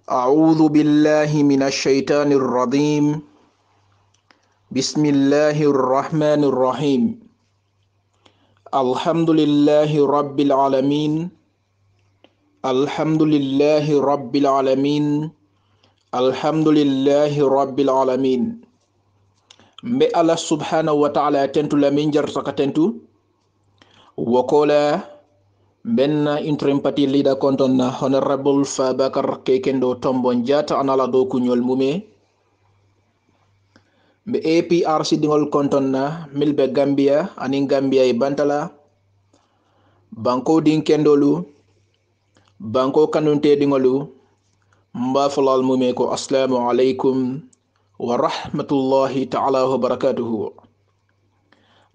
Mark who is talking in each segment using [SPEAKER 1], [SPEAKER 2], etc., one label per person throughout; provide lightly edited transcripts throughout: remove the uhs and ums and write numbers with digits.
[SPEAKER 1] أعوذ بالله من الشيطان الرجيم. بسم الله الرحمن الرحيم. الحمد لله رب العالمين. الحمد لله رب العالمين. الحمد لله رب العالمين. Mbe Allah subhanahu wa ta'ala tentu la min jar saka tentu wakola benna intrempati lida konton na honorable Fabakar Kekendo Tombon Jata anala do kunyol mume mbe APRC dingol konton na milbe Gambia anin Gambia e bantala banko din kendolu banko kanunte dingolu mba falal mume ko assalamu alaikum wa rahmatullahi ta'ala wa barakatuhu.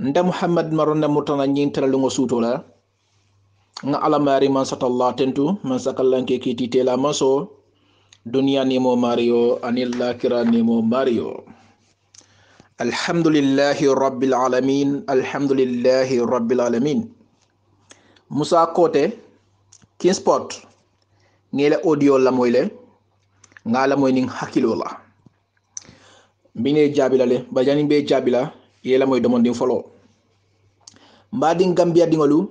[SPEAKER 1] Nda Muhammad maronna mutana nyintara lungo sutola nga alamari man satallah tentu man sakallanke kiti tela maso dunia nimo mario anilla kira nimo mario. Alhamdulillahi rabbil alamin. Alhamdulillahi rabbil alamin. Musa Kote Kinsport ngele audio la moyle ngala moy ning hakilo la bine jabila le bajani be jabila yela moy domondin folo mbadin Gambia dingolu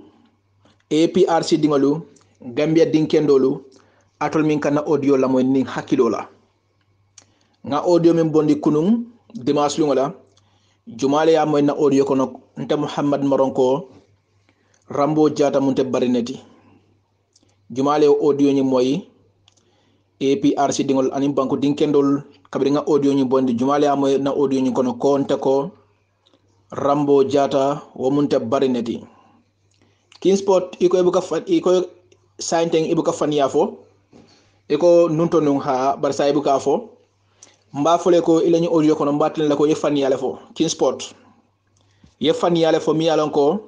[SPEAKER 1] APRC dingolu Gambia dinkendolu atol min kana audio la moy ning hakilo la nga audio min bondi kunung dimanche lungola jumale ya moy na audio kono nte Muhammad Maronko Rambo Jata munte barineti jumale audio ni moy APRC dingol anim banko dinkendol kabri nga audio ni bondi jumale ya moy na audio ni kono konte ko Rambo Jata wo munte barineti Kinsport iko ebuka iko sainteng ibuka fania fo iko nunto nun ha barsa ibuka fo mba fole ko ilani audio kono mbatle la ko ye fania le fo Kinsport ye fania le fo mi alon ko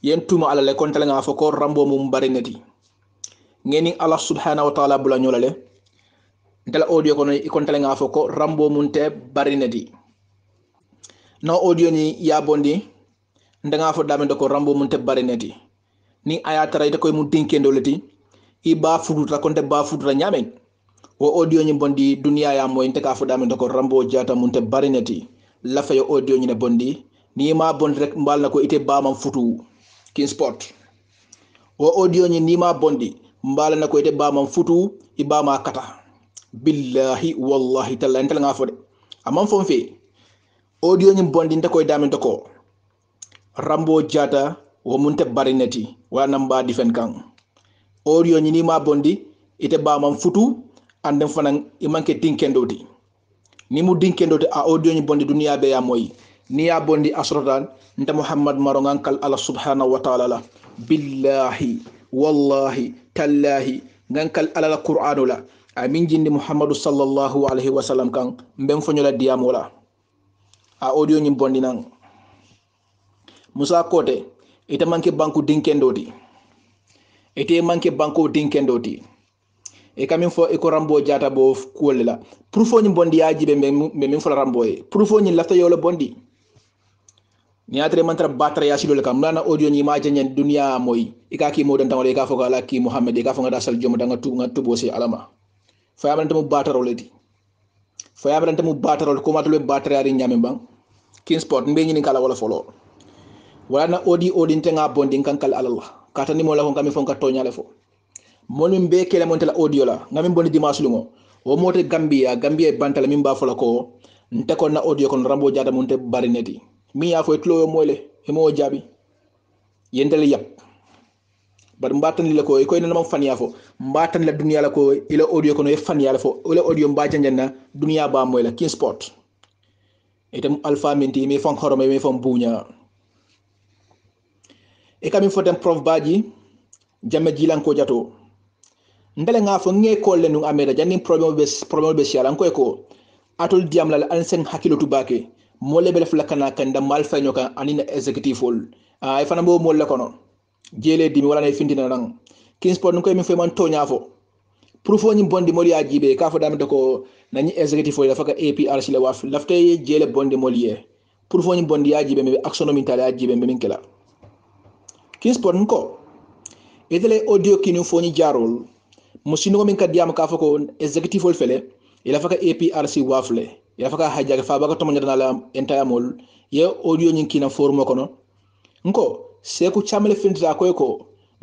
[SPEAKER 1] yen tuma ala le kontal nga fo ko Rambo mum barineti ngeni Allah subhanahu wa ta'ala bula nyolale ndala audio kono ikontal nga fo ko Rambo munte barineti no audio ni ya bondi ndanga fo dame ko Rambo munte barineti ni aya tara ite koy mu dinkendo leti i ba fuduta konte ba fuduta nyamen wo audio ni bondi dunia ya moy inte ka fo dame ko Rambo Jata munte barineti la fay audio ni ne bondi ni ma bondi rek mbal na ko ite ba mam futu Kinsport wo audio ni ma bondi mbal na ko ite ba mam futu i ba ma kata billahi wallahi talla entel nga fo de amam fo fe audio ni bondi inte koy dame ko Rambo Jata wo munte barineti wala namba difen kan audio ni ma bondi ite ba mam futu andem fanan imanke dinkendoti ni mu dinkendoti a audio ni bondi dunia be ya moy ni ya bondi asrotan nta Muhammad marongan kal Allah subhanahu wa ta'ala la billahi wallahi tallahi ngankal ala qur'anu la amin jindi Muhammadu sallallahu alaihi wasallam kan mbem fonyola diamola a audio ni bondi nan Musa Kote ite manke banku dinkendoti ite manke banku dinkendoti e kamin fo e ko Rambo Jata bo kuolela prufo ni bondi yaji be min fo Rambo e prufo ni lafta yolo bondi ni atre mantra batra ya silol kam nana audio ni ma janyen dunia moy ikaki modan tawale ka fo ala ki Muhammad ka fo ngada sal jom danga tubo se alama fa yamanta mu bataro leti fa yamanta mu bataro ko matule batra ari nyame bang Kinsport mbe ni kala wala folo wala na odi tenga bondi kankal Allah kata ni mo la ko ngami fon ka tonyale fo monim be kele montela audio la ngami bondi dimanche lungo wo mote Gambia bantala min ba fola ko nte ko na audio kon Rambo Jata monte barineti mi ya fo tlo moyle hemo jabi yendel yap bar mbatan la ko ko ina fania fo mbatan la dunia la ko ila audio kono e fania la fo ila audio mba janjanna dunia ba moyle Kinsport etam alpha minti mi fon horome mi fon bunya e kami fotem prof baji jamme jilan ko jato ndele nga fo nge kolle nu ameda janni problème be siala ko ko atol diam la ansen hakilo tubake mo lebel flakana kanda mal fanyo kan anina executive ol ay fana bo mo le kono jele dimi wala ne findina nang Kinsport nu ko mi fe man tonya fo profo ni bondi mo ya jibe ka fo dam de ko nani executive ol faka APRC le waf lafte jele bondi mo liye profo ni bondi ya jibe me action mental ya jibe me min kala Kinsport nko edele audio kinu fo ni jarol musino min kadiyam ka fako executive ol fele ila faka APRC wafle ila faka hijack fa baka tomo nyana la entire mol ye audio nyin kina forum kono nko seku chamele finta ko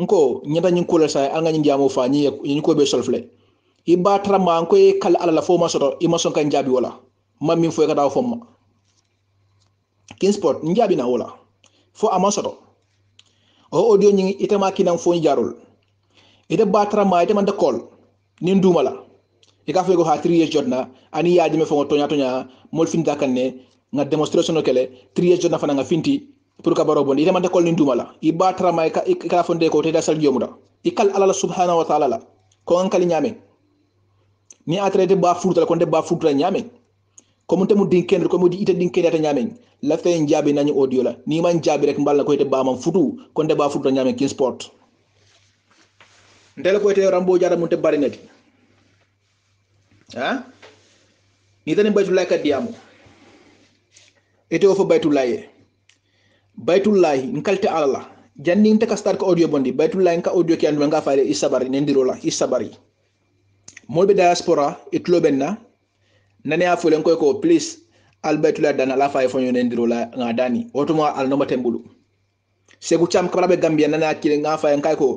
[SPEAKER 1] nko nyata nyin ko la sa anga nyin diamo fa nyi ko be solfle iba trama ko e kala ala la fo ma soto i ma son kan jabi wala mam min fo ka daw fo ma Kingsport njabi na wala fo ama soto o audio nyi itama kinan fo jarul ite ba trama ite man de call nin dumala e ka fego ha 3 years jotna ani yaaji me fo tonya mol fin dakanne nga demonstration kele 3 years jotna fana nga finti pour ka baro bon ite man de call nin dumala i ba trama ka fonde ko te da sal jomuda ikal ala subhanahu wa ta'ala la ko an kali nyame ni atrete ba fuutal ko de ba fuutal nyame ko mun temu din kendre ko modi ite din kendre ta nyame la fe njabi nañu audio la ni man jabi rek mbal ko ite ba man futu ko de ba fuutal nyame Kingsport ndel ko ite rambo jara mun te bari neti ha ni tane baytullah ka diamu ite o fo baytullah nkalte ala janni nte ka start ko audio bondi baytullah ka audio ki andu nga faale isabari nendiro la isabari molbe diaspora itlobenna nane afulen koy ko please albaytullah dana la fay fonyo nendiro la nga dani otuma al no matembulu segu cham kabrabe gambia nana akile nga fay kay ko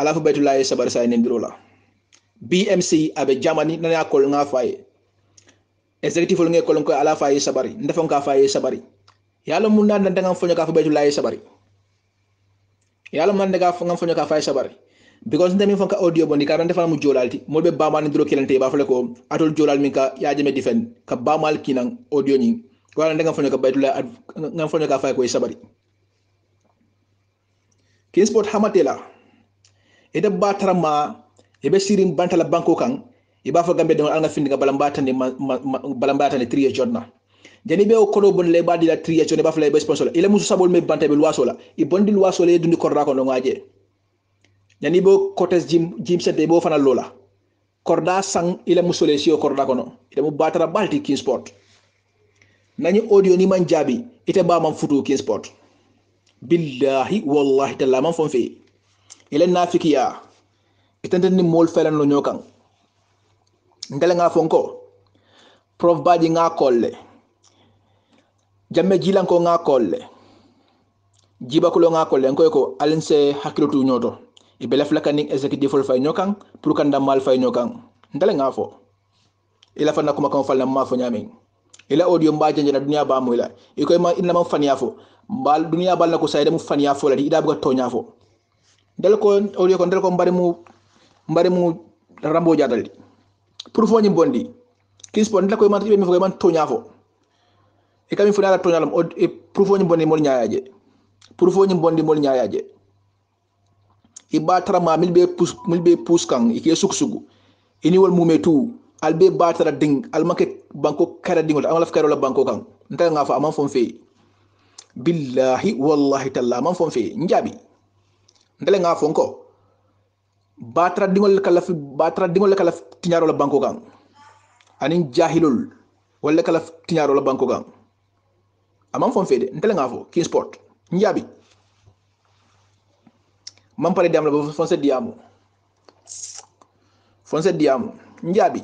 [SPEAKER 1] ala fa baytullah isabari sa nendiro la BMC abe Germany nane akol nga fay executive ngé ko ko ala fay isabari ndefon ka fay isabari yalla mun nan da nga fonyo ka fa baytullah isabari yalla man daga nga fonyo ka fay isabari because ndemi fonka audio bondi ka defal mu jolalti molbe bamal ndiro kelante ba fale ko atol jolal min ka yaajeme defend ka bamal kinan audio ni wala nga fonyo ka baytullah nga fonyo ka fay ko isabari Kingsport hamatela ede batrama ebe sirim bantala banko kan iba fa gambe don nga findi nga balambatane 3 years jotna jani be o kodo bon le badi la 3 years ne ba fa le be sponsor ile musu sabol me bante be luwaso la i bondi luwaso le dundi korra ko no ngaje jani bo kotes jim sente bo fana lola korda sang ile musole si o korda ko no ile mu batara balti Kingsport nani audio ni man jabi ite ba man futu Kingsport billahi wallahi talla man fon fi ile nafikiya itande ni mol felan lo nyokan ngale nga fonko prof baji nga kolle jamme jilan ko nga kolle jiba ko nga kolle ngoy ko alense hakilotu nyoto ibe lef la kaning executive fay nyokan pour kanda mal fay nyokan ngale nga fo ila fa nakuma ko fal na ma fo nyame ila audio mbaje na dunia ba mo ila ikoy ma inna ma fania fo mbal dunia bal na ko sayde mu fania fo la di ida buga tonya fo del ko audio ko del ko mbari mu rambo jadal pour fo ñi bondi Kingsport ndla koy man ibe mi fo man tonya fo e kami fu dala tonya lam e pour fo ñi bondi mol nyaaje pour fo ñi bondi mol nyaaje i batara ma milbe pus kan ike suksugu ini wol mumetu albe batara ding almake banko kara dingol amala fkaro la banko kan nta nga fa amam fon fe billahi wallahi talla amam fon fe njabi ndele nga fon ko batara dingol kala tinyaro la banko kan anin jahilul wala kala tinyaro la banko kan amam fon fe de ndele nga fo Kingsport njabi man pare diam la fonse diamu njabi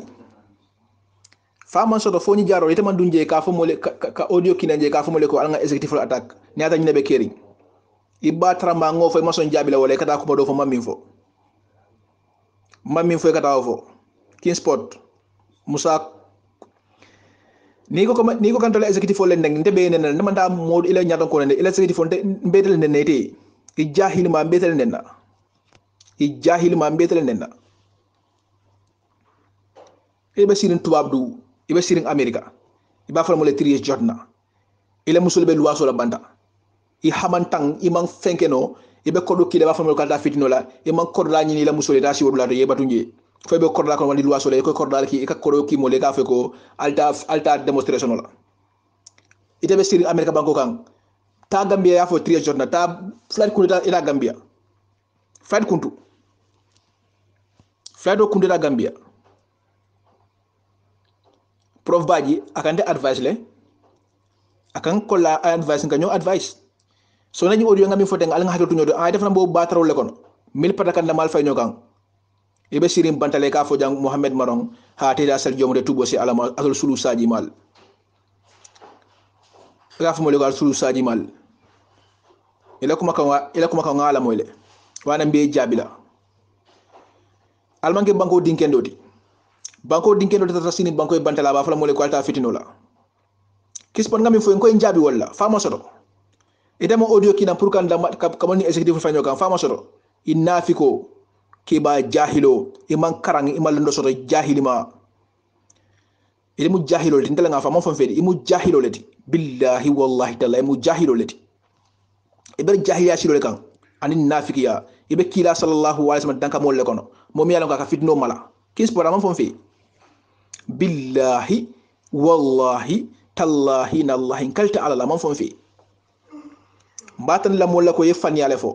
[SPEAKER 1] fama soto fo ni jaro ite man dunje ka fo mole ka audio kinanje ka fo mole ko alanga executive attack nyata nyine be kering ibba tramba ngo fo mason njabi la wala kata ko do fo mamin fo kata fo Kingsport musa ni ko kantola executive le ndeng nte be nena ndamanda mod ile nyaton ko ne ile executive nte mbedel ne nete i jahil ma mbetel nenna ibe sirin tubab du ibe sirin america iba fala mo le 3 years jotna ile musul be luwaso la banda i hamantang imang fenkeno ibe kodo kile ba fala mo kata fitino la imang kodo la nyini la musul da si wodula to yebatu nje fo be kodo la ko wandi luwaso le ko kodo la ki e ka kodo ki mo le ka fe ko alta demonstration la ite be sirin america banko kan ta Gambia ya fo 3 years jotna ta flight kunta ila Gambia flight kuntu ila Gambia prof baji akande advice le akan kola advice nga ñoo advice so nañu audio nga mi fote nga al nga hakatu ñoo ay def na bo bataro le kono mil pata kan mal fay ñoo kan ibe sirim bantale ka fo jang Mohamed Marong ha te da sal jomu de tubo si alama asal sulu saji mal ka fo mo le gal sulu saji mal ila kuma kan ngala moyle wana mbe jabila almanke banko dinkendoti tata sini banko e bantala ba fala mo le ko alta fitinola kispon ngami fo en ko en jabi walla fama soto idamo audio kina pour kan kamoni executive fanyo kan fama soto inafiko kiba jahilo iman karang imal ndo soto jahilima imu jahilo leti ndala nga fama fam fedi imu jahilo leti billahi wallahi talla imu jahilo leti iber jahiliya silo le kan ani nafikiya ibe kila sallallahu alaihi wasallam danka mol le kono momi yalla ka fitno mala kispora man fam fi billahi wallahi tallahi nallahi kalta ala man fam fi mbatan la molla ko yefani yale fo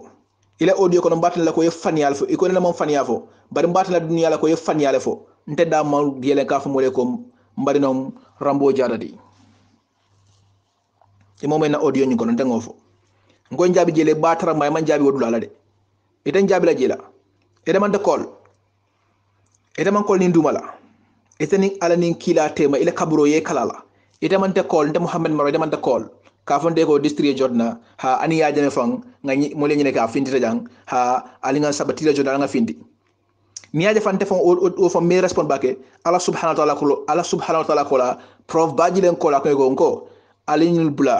[SPEAKER 1] ila audio ko mbatan la ko yefani yale fo iko na man fani yale fo bari mbatan la dunya la ko yefani yale fo ntedda ma yele ka fo mole ko mbari non rambo jadadi e momen na audio ni ko non tengo fo ngon jabi jele batara may man jabi wodula la de eten jabi la jela ede man de kol ede man kol ni ndumala eteni ala nin kila tema ila kaburo ye kalala ede man de kol nde Muhammad Maro ede man de kol ka fonde ko district jodna ha ani ya jame fang ngani mo le nyine ka findi jang ha ali nga sabatila jodna nga findi ni ya fante fon o fon me respond bake Allah subhanahu wa ta'ala ko la prof baji len ko la ko ngo ali nyul bula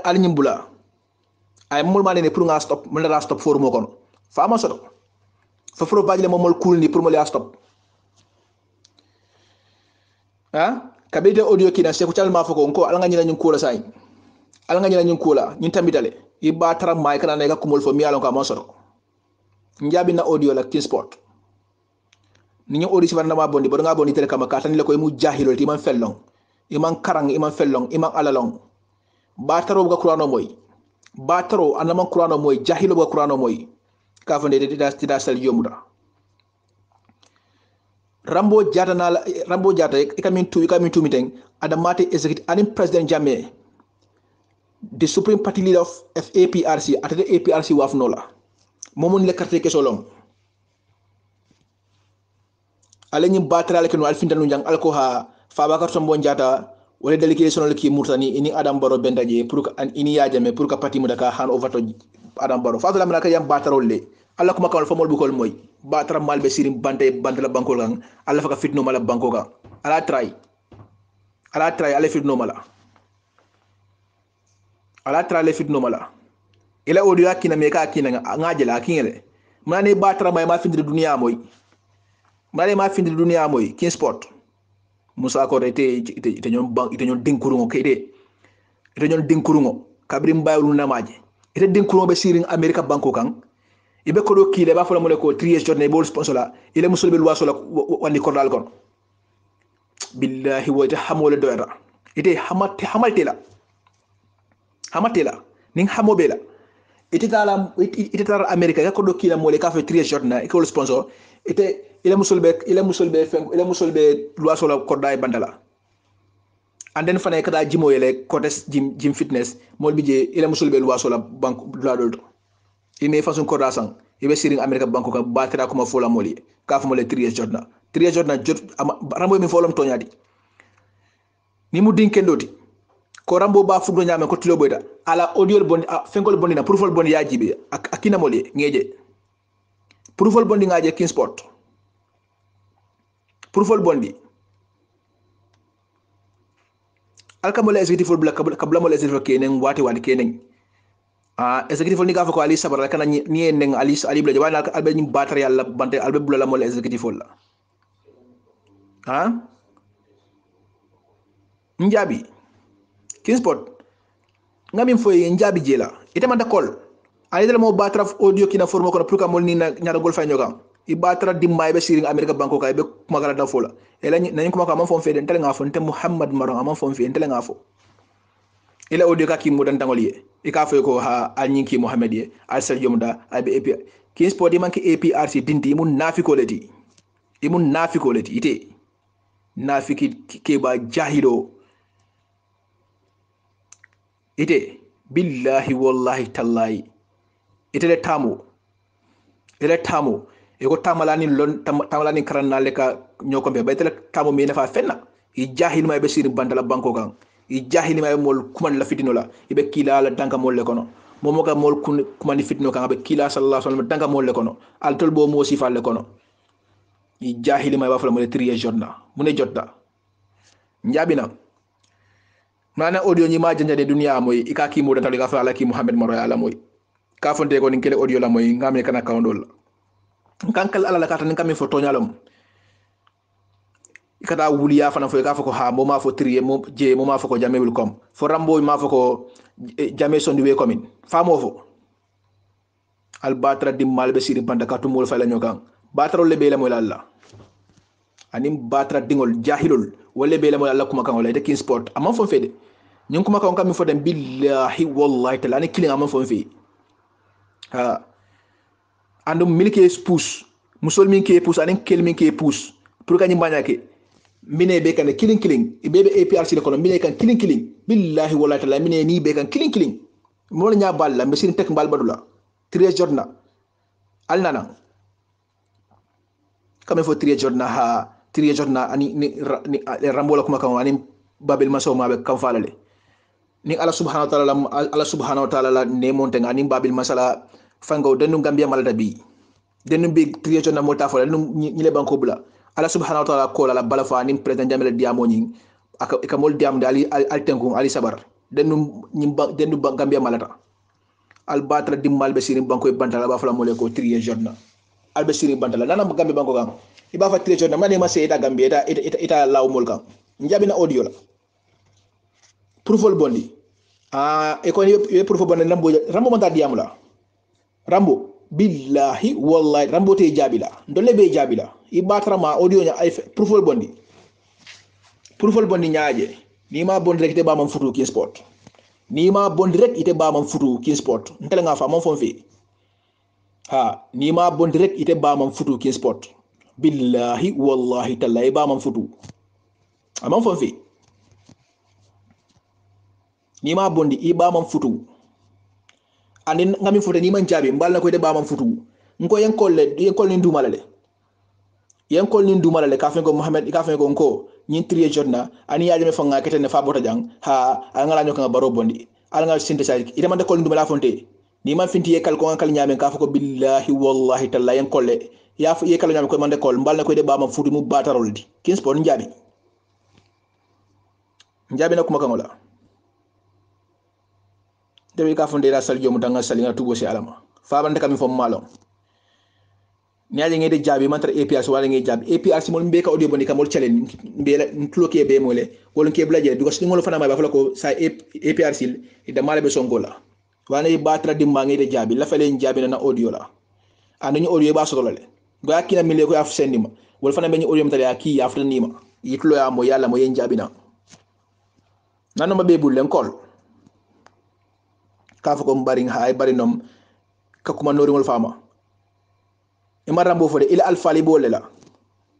[SPEAKER 1] ali nyum bula ay mol ma ne pour nga stop mo la stop for mo kon fa ma soto fa prof baji le mo mol cool ni pour mo la stop ha kabede audio kina se ko calma foko ko ala ngani nyun kula say ala ngani nyun kula nyun tambitale iba taram may kana ne ga kumol fo mi alon ka mo soto njabi na audio la kin sport ni ñu audio ci barna ma bondi bo nga bondi tele kama ka tan le koy mu jahilo ti man fellong iman karang iman fellong iman alalong bataro ga qur'ano moy bataro anama qur'ano moy jahilo ga qur'ano moy ka fa de da sal yomuda rambo jata ikamin tu meeting adamate executive anim president Jammeh the supreme party leader of APRC atade APRC wafnola momon le carte kesolom alani batara le keno alfintanu jang alko ha Fabakar Sombo Jata wala delegation le ki murtani ini Adam Barrow bendaje pour que ini ya Jammeh pour que parti mu daka hand over to Adam Barrow fa la mala ka yam batarol le Allah kuma kawal famol bu kol moy batara malbe sirim bante la bankol gang Allah faka fitno mala banko ga ala try ala fitno mala le fitno mala ila audio akina me ka akina ngajela akingele mane batara may ma findiri dunia moy kin sport Musa ko ite ñon dinkurugo kede ite ñon dinkurugo kabrim bayru namaje ite dinkurugo be siring America banko kan ibe ko do kile ba fala mo le ko trier journée bol sponsor la ile musul be lwa so la wandi ko dal kon billahi wa tahamul doyra ite hamaltela ning hamobe la ite tala America ga ko do kile mo le ka fe trier journée ko sponsor ite ile musul be lwa so la ko day bandala anden fane kada jimo yele cotes gym fitness mol bije ile musul be lwa so la bank la dolto ime façon ko rasan ibe siring America banko ka batira kuma fola moli ka fa mole trier jotna jot rambo mi folom toñadi ni mu dinkendoti ko rambo ba fugdo nyame ko tilo boyda ala audio bondi fenkol bondi na profol bondi yajibe akina moli ngeje profol bondi ngaje kin sport profol bondi alkamole executive bla kabla mole executive kenen wati kenen executive ni gafa ko ali sabara kana ni en ali bla jabana albe ni batar yalla bante albe bula la mole executive la njabi kin sport ngami foy njabi jela ite man dakol ali dal mo batra audio kina formo ko pour ka mol ni na nyaara gol fay ñoga i batra dimma be siring America banko kay be magala da fola ela nani kuma ka man fon fe den tel nga fon te Muhammad Maro amon fon fe tel nga fo ila audio ka ki mo dan tangoliye e ka fay ko ha alnyinki Muhammad ye al sal yomda ay be AP kin sport man ki APRC dinti mun nafiko leti ite nafiki ke ba jahilo ite billahi wallahi tallahi ite le tamo e ko tamalani lon tamalani karanna le ka nyoko be baytala tamo me nafa fenna i jahil ma be siri bandala banko kan i jahil ma mol kuman la fitino la ibe kila la danka mol le kono momo ka mol kuman di fitino kan be kila sallallahu alaihi wasallam danka mol le kono al tol bo mo sifa le kono i jahil ma ba fala mo le trier jorna mu ne jotta njabina mana audio ni ma janja de dunia moy ika ki mo dantali ka fa ala ki muhammad maro ala moy ka fonte ko ni kele audio la moy ngame kana kawndol kankal ala la kata ni kami foto nyalom ikata wuliya fana fo ka fako ha mo ma fo trier mo je mo ma fako jamewul kom fo rambo ma fako jame sondi we komin famo fo al batra dim mal be siri banda katu mol fala nyokan batra le be la moy alla anim batra dingol jahilul wala be la moy alla kuma kan wala de kin sport amam fo fede ñun kuma kan kam fo dem billahi wallahi tala ni kilin amam fo fi ha andum milke pousse musol min ke pousse anen kel min ke pousse pour ka nyimba nyake mine be kan kilin bebe APRC le kono mine kan kilin billahi wallahi tala mine ni be kan kilin mo la nya balla be sin tek mbal badula 13 jorna alnana kame fo 13 jorna ha 3 jorna ani ni rambola kuma kan ani babel maso ma be kan falale ni Allah subhanahu wa ta'ala ne monte ani babel masala fango denu gambia malata bi denu bi 3 jorna mo ta fo ni le banko bula Allah subhanahu wa ta'ala ko la bala fa ni president jamel diamo ni aka mol diam dali al tengu ali sabar denu gambia malata al batra dimmal be sirim banko bantala ba fala mole ko 3 jorna al be sirim bantala nana gambia banko gam iba fa 3 jorna mane ma seyda gambia ita law mol kam njabina audio la proof bondi e ko e proof bondi rambo manta diamula rambo billahi wallahi rambo te jabila ndole be jabila ibatra ma audio nya ay proof bondi nyaaje ni ma bondi rek te ba man futu ki sport ni ma bondi rek ite ba man futu ki sport ntel nga fa mon fon fi ha ni ma bondi rek ite ba man futu ki sport billahi wallahi tallahi ba man futu amon fon fi ni ma bondi i ba man futu ani ngami futu ni man jabi mbal na ko de ba man futu nko yenkol ni ndumala le ka fen ko muhammad ka fen ko nko nyin trier jorna ani yaaje me fanga kete ne fa bota jang ha angala nyoka baro bondi ala synthesize ite man de kol ndumala fonte ni man finti yekal ko ankal nyame ka fa ko billahi wallahi talla yenkol le ya fa yekal nyame ko man de kol mbal na ko de ba man futu mu batarol di kin sport njabi na kuma kangola debi ka fonde la sal jomu danga salinga tubo si alama fa bande kam fo malon ñaaje ngede jaabi mantar APRC wala ngey jaabi APRC mol mbe ka audio boni kamol challenge mbe la ntloke be mole wala ke blaje because ngol fana ma ba fala ko sa APRC ida mala be songola wana yi batra di ma ngede jaabi la fale jaabi na audio la anu audio ba solo le go akina mile ko af sendima wala fana be ñu audio mtale aki afta nima yitlo ya mo yalla mo yen jaabi na nanu ma be bul len kol ka fa ko mbari hay bari nom ka kuma nori ngol fama ima rambo fode ila alfali bole la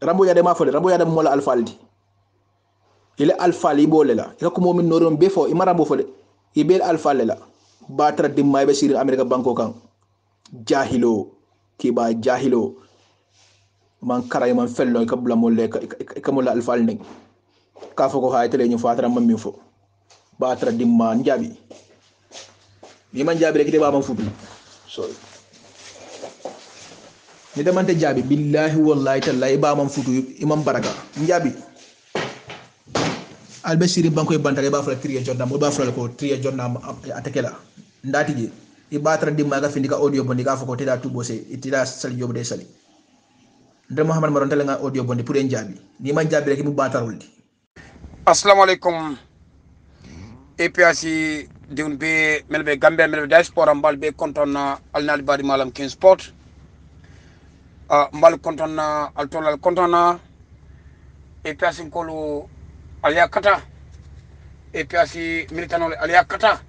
[SPEAKER 1] rambo ya de ma fode rambo ya de mola alfaldi ila alfali bole la ila ko momin noron be fo ima rambo fode ibel alfale la batra dimma be sirin america banko kan jahilo kiba jahilo man karay man fello ka bula molle ka mola alfal ning ka fo ko hay tele ñu fatara mam mi fo batra dimma njabi ni man jabi rek de ba man futu sorry ni demante jabi billahi wallahi tallahi ba man futu imam baraka njabi albashiri banko e bantare ba fala triya jorna mo ba fala ko triya jorna atakela ndati je e batra dimma ga findika audio bondi ga fako teda tubo se itida sal job de sali nde muhammad maron tele nga audio bondi pour en jabi ni man jabi rek mu bataroldi
[SPEAKER 2] assalamu alaikum APRC diun be melbe Gambia melbe diaspora mbal be kontona alnal badi malam kin sport mbal kontona altolal kontona APRC kolu aliakata APRC militanol aliakata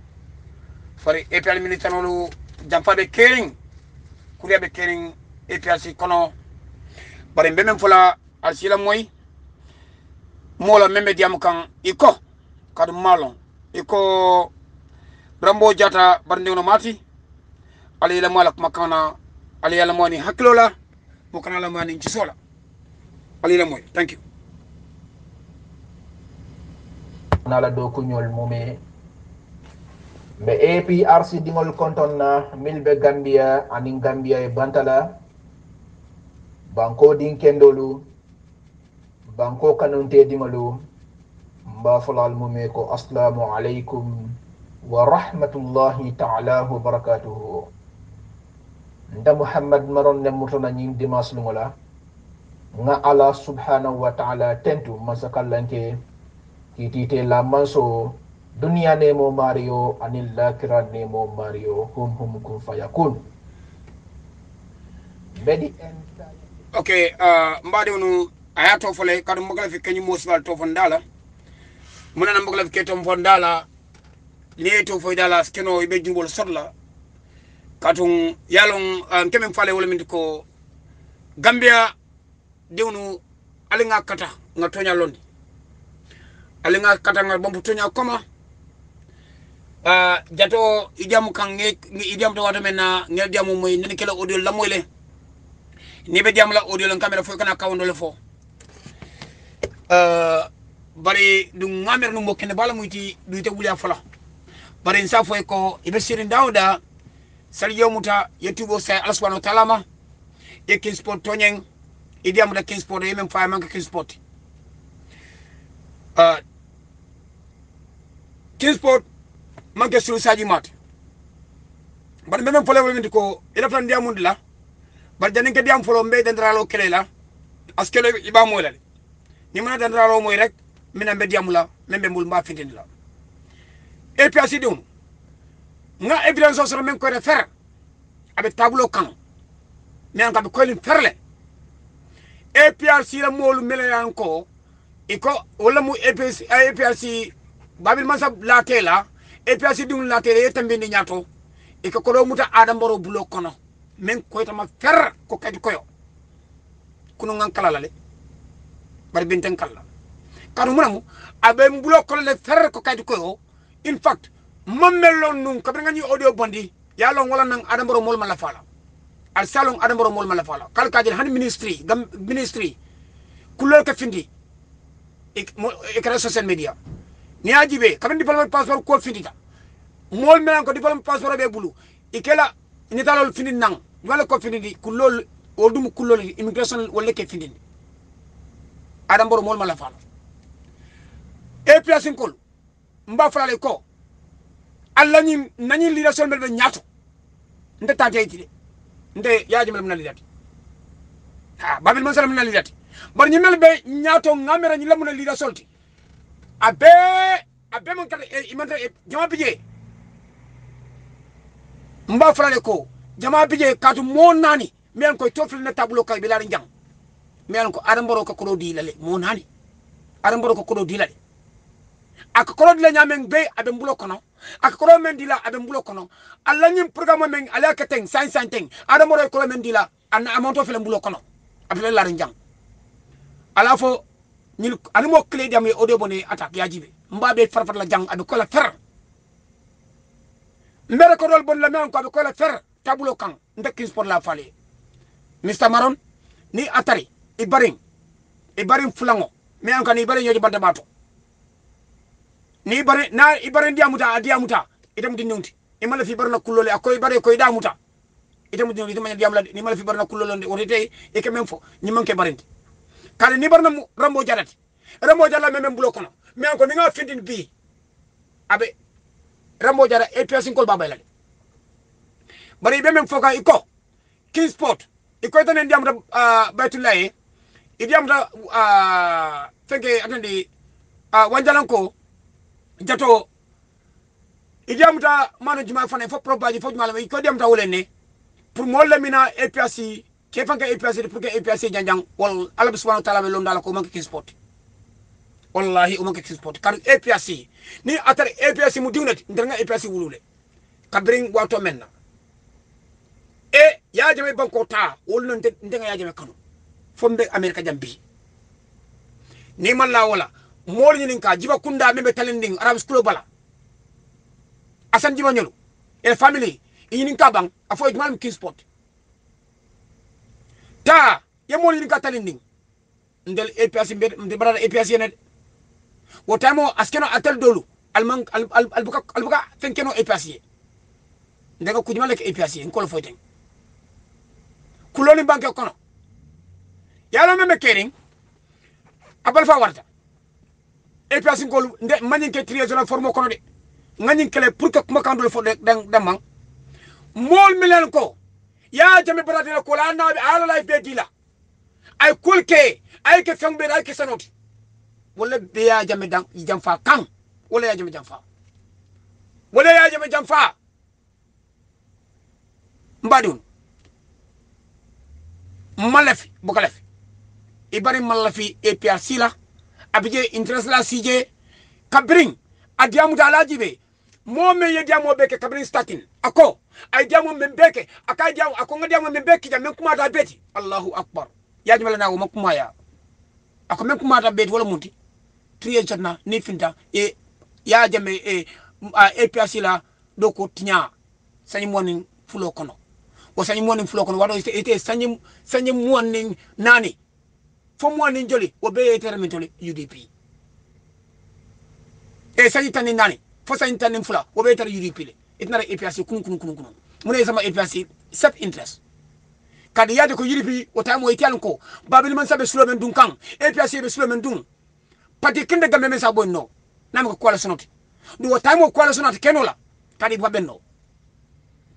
[SPEAKER 2] fari APRC militanolu jampade kering kulia be kering APRC kono bare mbemem fola alsila moy mola membe diam kan iko kadu malon iko Rambo Jata barndewno mati ali la malak makana ali la moni haklola mo kana la mani ci sola ali la moy thank you
[SPEAKER 1] nala do ko ñol momé be APRC dingol konton na milbe Gambia anin Gambia e bantala banko din kendolu banko kanunte dingolu mba fulal momé ko assalamu alaykum wa rahmatullahi ta'ala wa barakatuhu nda Muhammad maron ne mutona ñin dimas lungola nga ala subhanahu wa ta'ala tentu masakallanke kitite la manso dunia nemo Mario anil lakira nemo Mario hum kun fayakun bedi
[SPEAKER 2] okay mbadi wonu aya to fole kadu mbagala fi kanyi mosbal to fondala munana mbagala fi ketom fondala ne to fo dala skeno ibe jumbol sodla katun yalon kemen fale wala min ko Gambia dewnu alinga kata nga tonya londi alinga kata nga bombu tonya koma jato idiamu kan idiamu to wata mena ngel diamu moy nen kala audio la moyle ni be diam la audio lan camera fo kana kawondo le fo bari du ngamer no mokene bala muyti du te wulia fala bari sa fo ko ibe sirin dawda sal yomuta yetubo say Allah subhanahu wa ta'ala ma e kin sport tonyen idiamu da kin sport e même fa man kin sport kin sport manke sulu saji mat bar même fole wala ko ila tan diamu la bar janen ke diam folo mbe dendralo kelela askelo iba mo la ni mana dendralo moy rek mina mbe diamu la membe mbul mba fintindi la et puis asidum nga evidence so men ko refer abe tableau kan men ka be ko li ferle et puis si la molu meleyan ko iko wala mu APRC babil mansab la tela APRC dum la tela yetambe ni nyato iko ko do muta adam boro bulo kono men ko tama fer ko kadi koyo kunu ngan kala lale bar binten kala kanu munamu abe bulo kono le fer ko kadi koyo in fact mamelon nun kabra ngani audio bondi yalon wala nang adam boro mol mala fala al salon adam boro mol mala fala kal kadil han ministry gam ministry kulol ka findi ikra social media ni ajibe kabin diploma passeport ko findita mol melan ko diploma passeport be bulu ikela ni dalol findi nang wala ko findi kulol o dum kulol immigration wala ke findi adam boro mol mala fala e place kol mba fala ko alla ni nani leadership mel be nyaato nde tante yiti nde yaaji mel munali dati ha babil man salam munali dati bar ñi mel be ñaato ngamera ñi lamuna lida solti abe man kala imanta jama bije mba frale ko jama bije katu mo nani men ko tofil na tablo kay bilari jang men ko adam boro ko ko di lale mo nani adam boro ko ko di lale ak ko di la ñamen be abe mbulo kono ak ko men dila abe mbulo kono alla ñim programme men ala ka teng san teng adam boro ko men dila an amonto fele mbulo kono abe la jang ala fo ñil animo clé diam e audio bone attaque yajibe mbabe farfat la jang abe ko la fer mbere ko rol bon la men ko abe ko la fer tableau kan ndek sport la fale Mr Maron ni atari ibaring fulango me an kan ibaring yoji banda bato ni ibaring diamuta itam di nunti imala fi barna kulole akoy bare koy damuta itam di itam diam la ni mala fi barna kulole on tay e ke même fo ni manke barinti kare ni barna rambo jarati rambo jalla memem bulo kono me ko ni nga findin bi abe rambo jara e piercing kol babay la bari be mem foka iko king sport iko tan ndiam da baytulay idiam da fenge atandi wanjalanko jato idiam da manu juma fane fo probaji fo juma la iko diam da wolene pour mo lamina EPRC ke fanka EPRC pour que EPRC janjang wal Allah subhanahu wa ta'ala be lon dala ko manke king sport wallahi o manke king sport kar EPRC ni atar EPRC mu diwnati ndanga EPRC wulule kabring wato menna e ya jame banko ta wol non ndanga ya jame kanu fombe America jambi ni malla wala mol ni ka jiba kunda membe talending arab school bala asan jiba nyolu e family yinin ka bang afo ijmal king sport ta ye mo ni ka talinding ndel APS mbe barada APS yene wo tamo askeno atel dolu alman albuka fenkeno APS ye ndaga kujima lek APS ye ngol foyten kuloni banke kono yalla meme kering abal fa warta APS ngol nde manin ke trésor formo kono de ngani kele pour que kuma kandol fo de damang mol milen ko ya jame barade ko la nabi ala lay bedila ay kulke ay ke fembe ay ke sanoti wala be ya jame dang jam fa kan wala ya jame jam fa wala ya jame jam fa mbadun malafi bokalafi ibari malafi APS la abije interest la CJ kabring adiamu dalajibe mo me ye diamo beke kabrin statin ako ay diamo membeke akay diamo ako ngadiamo membeke jam men kuma da beti Allahu akbar ya jumala na wo makuma ya ako men kuma da beti wala munti triye chatna ni finta e ya jame APS la doko tinya sanyi morning fulo kono o sanyi morning fulo kono wado ite sanyi morning nani fo morning joli o be terminatoli UDP e sanyi tani nani fo sanyi tani fula o be tar UDP le itnara APS kun mune sama APS self interest kadi yade ko UDP o tamo itial ko babil man sabe sulo men dun kan APS be sulo men dun pati kinde gambe men sa bonno nam ko kola sonoti du o tamo kola sonoti kenola kadi babenno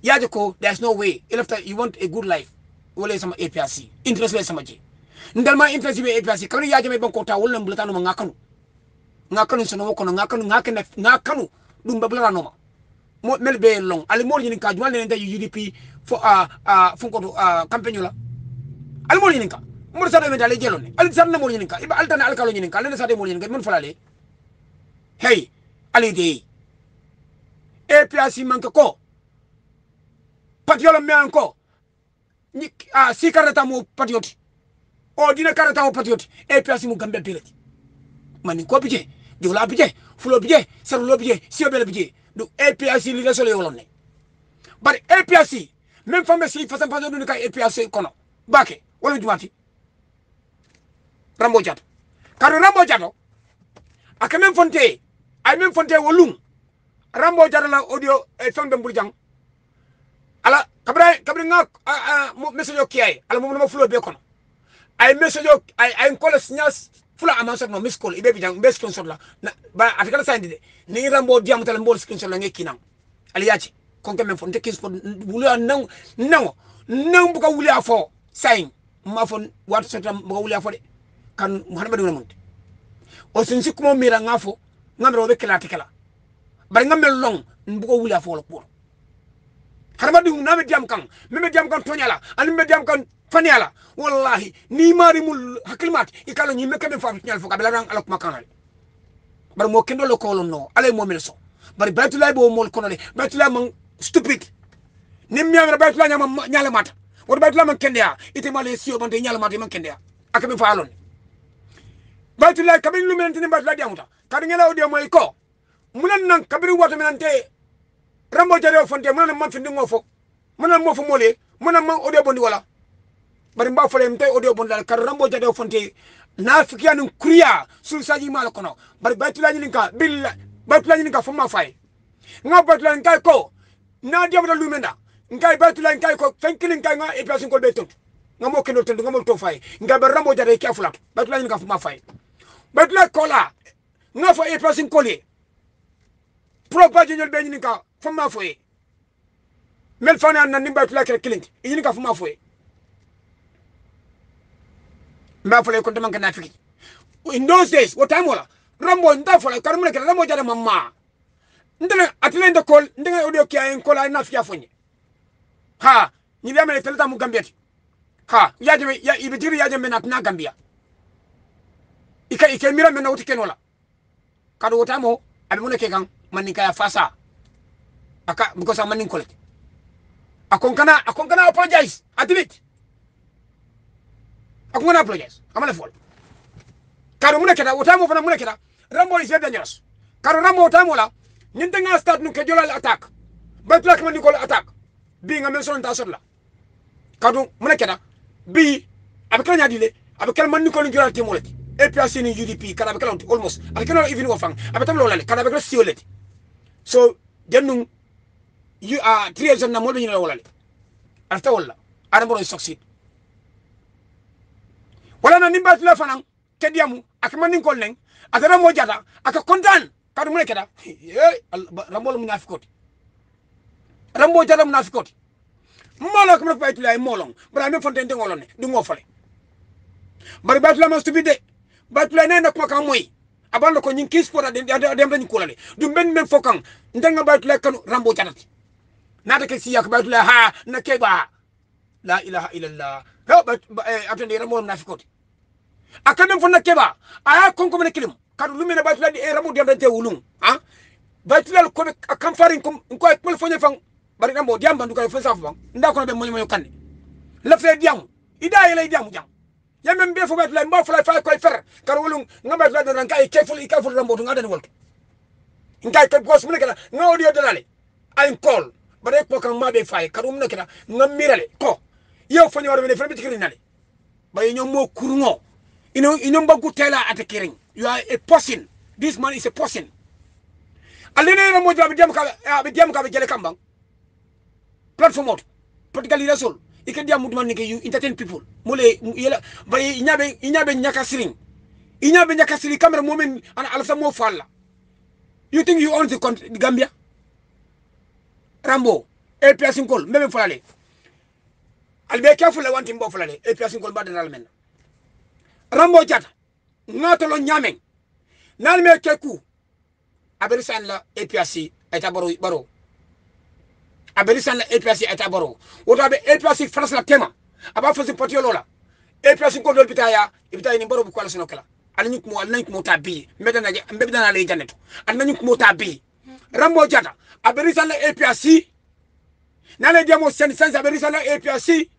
[SPEAKER 2] yade ko there's no way after you want a good life wala sama APS interest le sama je ndal ma interest be APS kanu yaje me banko ta wala mbulata no ngakanu sono ko no ngakanu dum babla no mo mel be long ali mo yin ka jwal ne nda UDP fo ko campagne la ali mo yin ka mo sa do me dale jelone ali san na mo yin ka iba altana alkalo yin ka le sa de mo yin ka mon falale hey ali de APS man ko patiolo me anko ni si karata mo patioti o dina karata mo patioti APS mu gambe pirati mani ko bije jola bije fulo bije sarulo bije siobele bije du APS li resole yolone bari APS même fambe si fasan fasan du ka APS kono bake wala jumati rambo jato kado rambo jato aka même fonte ay même fonte wolum rambo jato la audio e fambe mbul ala kabra nga message o kiyay ala mo no fulo be kono ay message o ay ko la signal fula amansa no miss call ibe bijang best console la ba afikala sandi de ni rambo diam tala mbol screenshot la ngekina ali yachi konke men fon tekis fo wuli nan buka wuli afo sain ma fon wat sotam buka wuli afo de kan muhammadu na munti o sinsi kuma mira ngafo ngamro be kala tikala bari ngamel long buka wuli afo la pour harmadu na me diam kan tonyala an me diam kan faniala wallahi ni mari mul hakilmat ikalo ni me kebe fa nyal fo kabela ran alok makanal bar mo kendo lo kolon no ale mo mel so bari baytulay bo mol kono le baytulay man stupid nim miamra baytulay nyama nyala mata wor baytulay man kendia ite male sio bante nyala mata man kendia akabe fa alon baytulay kabin lu mentini baytulay diamuta kadi ngela odio moy ko munan nan kabiri wato menante rambo jare fonte munan man findi ngofo munan mo fo mole munan man odio bondi wala bari mba fole mtay audio bondal kar rambo jade fonte nafikianu kuriya sul saji mal kono bari baytula nyinka billa baytula nyinka fuma fay nga baytula nkay ko na diam da lumenda nkay baytula nkay ko fenkilin kay nga APS ko beton nga mo keno tendo nga mo to fay nga bar rambo jade ki afula baytula nyinka fuma fay baytula kola nga fo APS ko li propage nyol be nyinka fuma foye mel fana nan baytula kere kilint nyinka fuma foye mba fole ko deman kana fiki in those days what time wala rambo nda fole karmule kala rambo jada mamma ndene atlende kol ndene audio ki ay kol ay na fiya fonye ha ni biya mele telta mu gambia ha yaje ya ibitiri yaje mena na gambia ike mira mena wuti kenola kado what time abi mun ke kan man ka ya fasa aka because am man kolet akon kana apologize admit akungana apologize amala fol karo muna keda wotamo fana muna keda rambo is very dangerous karo rambo wotamo la nyinte nga start nu ke jolal attack batla kama ni ko attack bi nga mention ta sotla kado muna keda bi abekala nyadile abekala man Nicole ngira temolati APRC ni UDP kana abekala almost abekala even wo fang abetam lo lale kana abekala sioleti so jennum you are 3 years na molbe nyina wolale alta wala ara mboro succeed wala na nimba tula fanan kediamu akman Nicole neng atara mo jata aka kontan kadu mu nekeda rambol munafikoti rambo jata munafikoti molo ko fa tula molong bra me fonten de ngolone du ngofale bari batula ma stupide batula ne nak maka moy abando ko nyin kis pota dem dañ ko lale du ben men fokan ndenga batula kanu rambo jatati nata ke siya ko batula ha na keba la ilaha illallah ha atende rambo munafikoti akame fonna keba aya konko men kilim kadu lumene batula di rambo dem dañ te wulung ha batula ko kam farin ko ko fonye fang bari rambo diam bandu kay fonsa fang nda ko be moño kanne la fe diam ida yele diam jang yamem be fo batula mbo fala fa koy fer kar wulung ngam batula dan kay keful rambo ngada ni wolto ngay kay gos mun kala ngawdi yo dalale ay call bare ko kan ma be fay kar mun kala ngam mirale ko yow fonyo war be fe be tikri nale bay ñom mo kurungo ino mbagu tela atakiring you are a person this man is a person alene na mo jabi diam ka be jele kambang platform out particularly rasul ike diam mudman ni you entertain people mole yela bay inyabe nyakasiring camera moment ana alfa mo falla you think you own the country the Gambia rambo APRC ngol meme falale albe careful la wanti mbo falale APRC ngol badal men rambo jata ngatolo nyameng nal me keku abelisan la APRC eta baro abelisan la APRC eta baro woto be APRC France la tema aba fosi potiolo la APRC ko dol bitaya ibitay ni baro bu kwala sino kala alni ko tabi mbedana le janeto alni ko tabi rambo jata abelisan la APRC nale diamo sen abelisan la APRC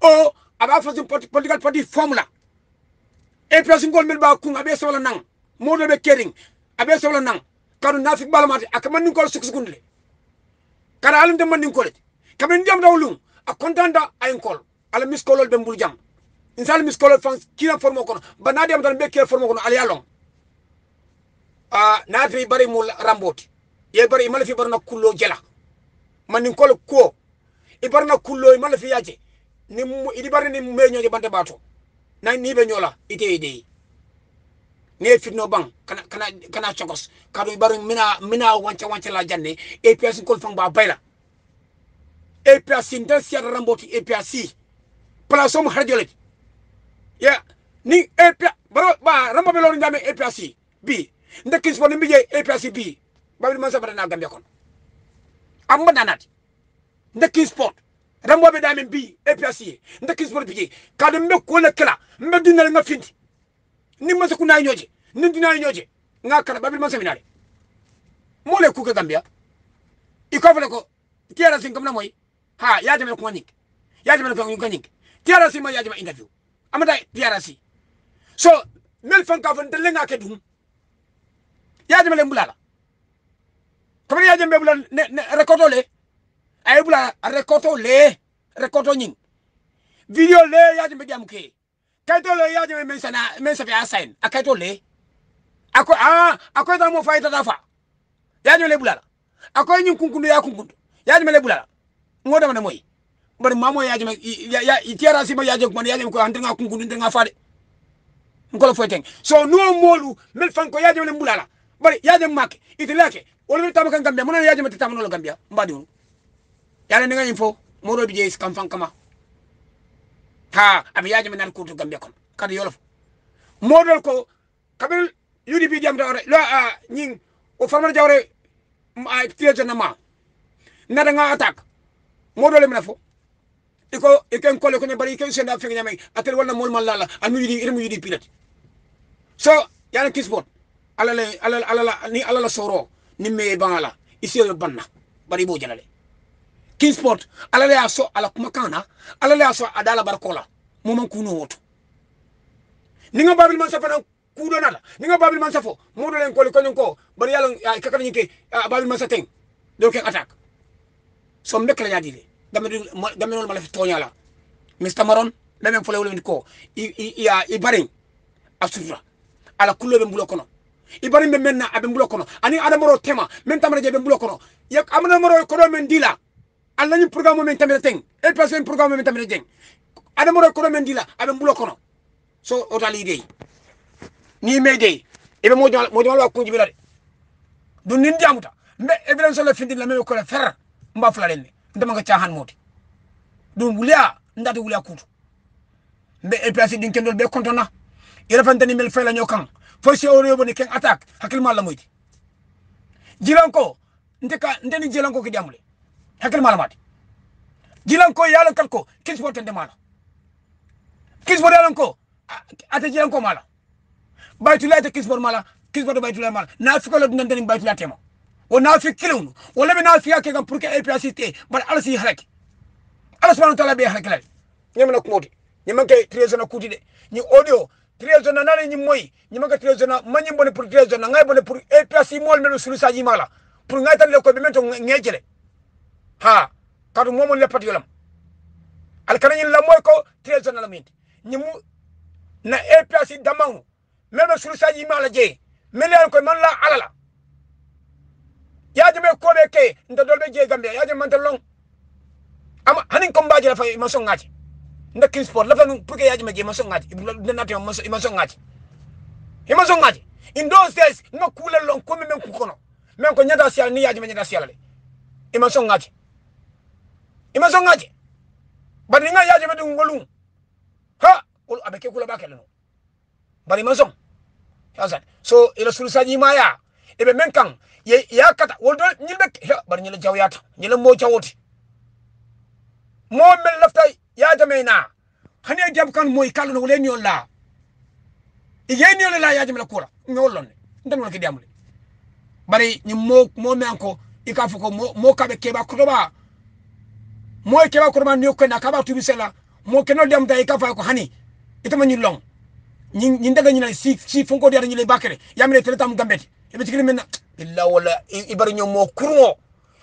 [SPEAKER 2] o aba fosi political party formula APRC ngol mel ba ku abe solo nang modo be kering abe solo nang kanu nafik balamati akaman ngol suksukundle kara alim de man ngol kamen jam dawlum a kontanda ay ngol ala miskolol be mbul jam insal miskolol fan kila formo kono banadi am tan be kila formo kono ala yalong nafi bari mul ramboti ye bari mal fi barna kullo jela man ngol ko e barna kullo mal fi yaje ni idi bari ni meñoje bante bato na ni be nyola ide ne fitno bang kana chokos kadu baru mina wancha la janne APRC ko fang ba bayla APRC nda sia ramboti APRC plasom harjolet ya ni APRC baro ba rambo be lolu ndame APRC bi ndekis fo ni je APRC bi babil man sabata na Gambia kon amma danat ndekis sport rambo be dame bi APRC ndekis sport bi kadu mbe ko la kala mbe dinal nga finti ni ma sakuna ñoje ni dina ñoje nga kana babil ma seminare mo le ku ka Gambia iko fele ko tiara sin kam na moy ha ya jame ko ngik ya jame ko ngik tiara sin ma ya jame interview amata tiara si so mel fan ka fan de lenga ke dum ya jame le mbulala ko ya jame bulal ne rekoto le ay bula rekoto ñing video le ya jame jam ke kaito le ya jame mensa fi assign akaito le ako da mo fayta dafa ya jame le bulala ako ñing kunkundu ya kunkundu ya jame le bulala ngoda man moy bari mamo ya jame ya itiara sima ya jame ko ya jame ko andinga kunkundu ndinga faade ngolo foyten so no molu mel fan ko ya jame le bulala bari ya jame mak itilake wala tamaka Gambia mo ya jame tamano Gambia mbadi on yalla ni nga info moro bi jees kam fan kama ha abi yaji men nan kutu Gambia kon kadi yolof modol ko kabil UDP diam dawre lo ñing o farma jawre ay tiete na ma nada nga attaque modol men fo iko iken kole ko ne bari ken senda fe nyame atel wala mol mal la al UDP pilat so yana kisbot ala ni ala la soro ni me bangala isi yo banna bari bo jalale Kingsport alale aso ala kumakana alale aso adala barkola moman kuno woto ninga babil man safana kudo nala ninga babil man safo modo len ko ko bari yalla kakana nyike babil man saten do ken attack so mbek la nyadile dama non mala fi toñala Mr Maron men fole wol ko i barin asutra ala kullo be mbulo kono i barin be menna abe mbulo kono ani adamoro tema men tamara je be mbulo kono yak amna moro ko do men dila alla ni programme men tamere teng e passe un programme men tamere teng adamoro ko do men dila abe mbulo kono so o tali dey ni mede ebe mo wa kunji bilade du nin jamuta mbe evidence la findi la me ko la fer mba fula len ndama nga tiahan moti du wulia ndati wulia kutu mbe e place din kendol be kontona ila fantani mel fela nyokan fo si o rebo ni ken attaque hakil mala moyti jilanko ndeni jilanko ki jamule hakil mala mati jilanko yalla kalko kisbo tande mala kisbo yalanko ata jilanko mala baytulay te kisbo mala kisbo do baytulay mala na fi ko la ndeni baytulay tema o na fi kilunu wala be na fi yake gam pour que e place te bar ala si halaki ala subhanahu wa ta'ala be halaki ñamna ko modi ñamake trésor na kuti de ni audio trésor na nani ñi moy ñamaka trésor na mañi bonne pour trésor na ngay bonne pour e place mol melu sulu saji mala pour ngay tan le ko be mento ngejele ha kadu momon le pat yolam al kanani la moy ko trésor na la minti ñi mu na e place damaw melu sulu saji mala je mel ko man la alala yaade me ko be ke nda dolbe je gambe yaade man talon ama hanin ko mbaaji la fay ma so ngati ndakin sport la fa pour que yaji ma je ma so ngati nati ma so ngati ma so ngati in those days no kula lon ko men ku kono men ko nyada sial ni yaji ma nyada sial le ma so ngati bari nga yaji ma dum wolum ha ul abeke kula bakelo no bari ma so yazat so ila sulusaji ma ya ebe men kan ya kata woldo nyilbe bari nyile jawyata nyile mo jawoti mo mel lafta ya jamena hani jam kan moy kalno wala ñol la igeni la ya jamela kura ñolon ndan wala ki diamule bari ni mo me anko ikafu ko mo kabe keba kutoba moy keba kurma ni ko na kaba tubi sela mo kenol dem tay ikafa ko hani itama ñu long ñi ndaga ñu si fonko di ñu lay bakere yamre tele tam gambeti ibe tikri men illa wala ibari ñom mo kurmo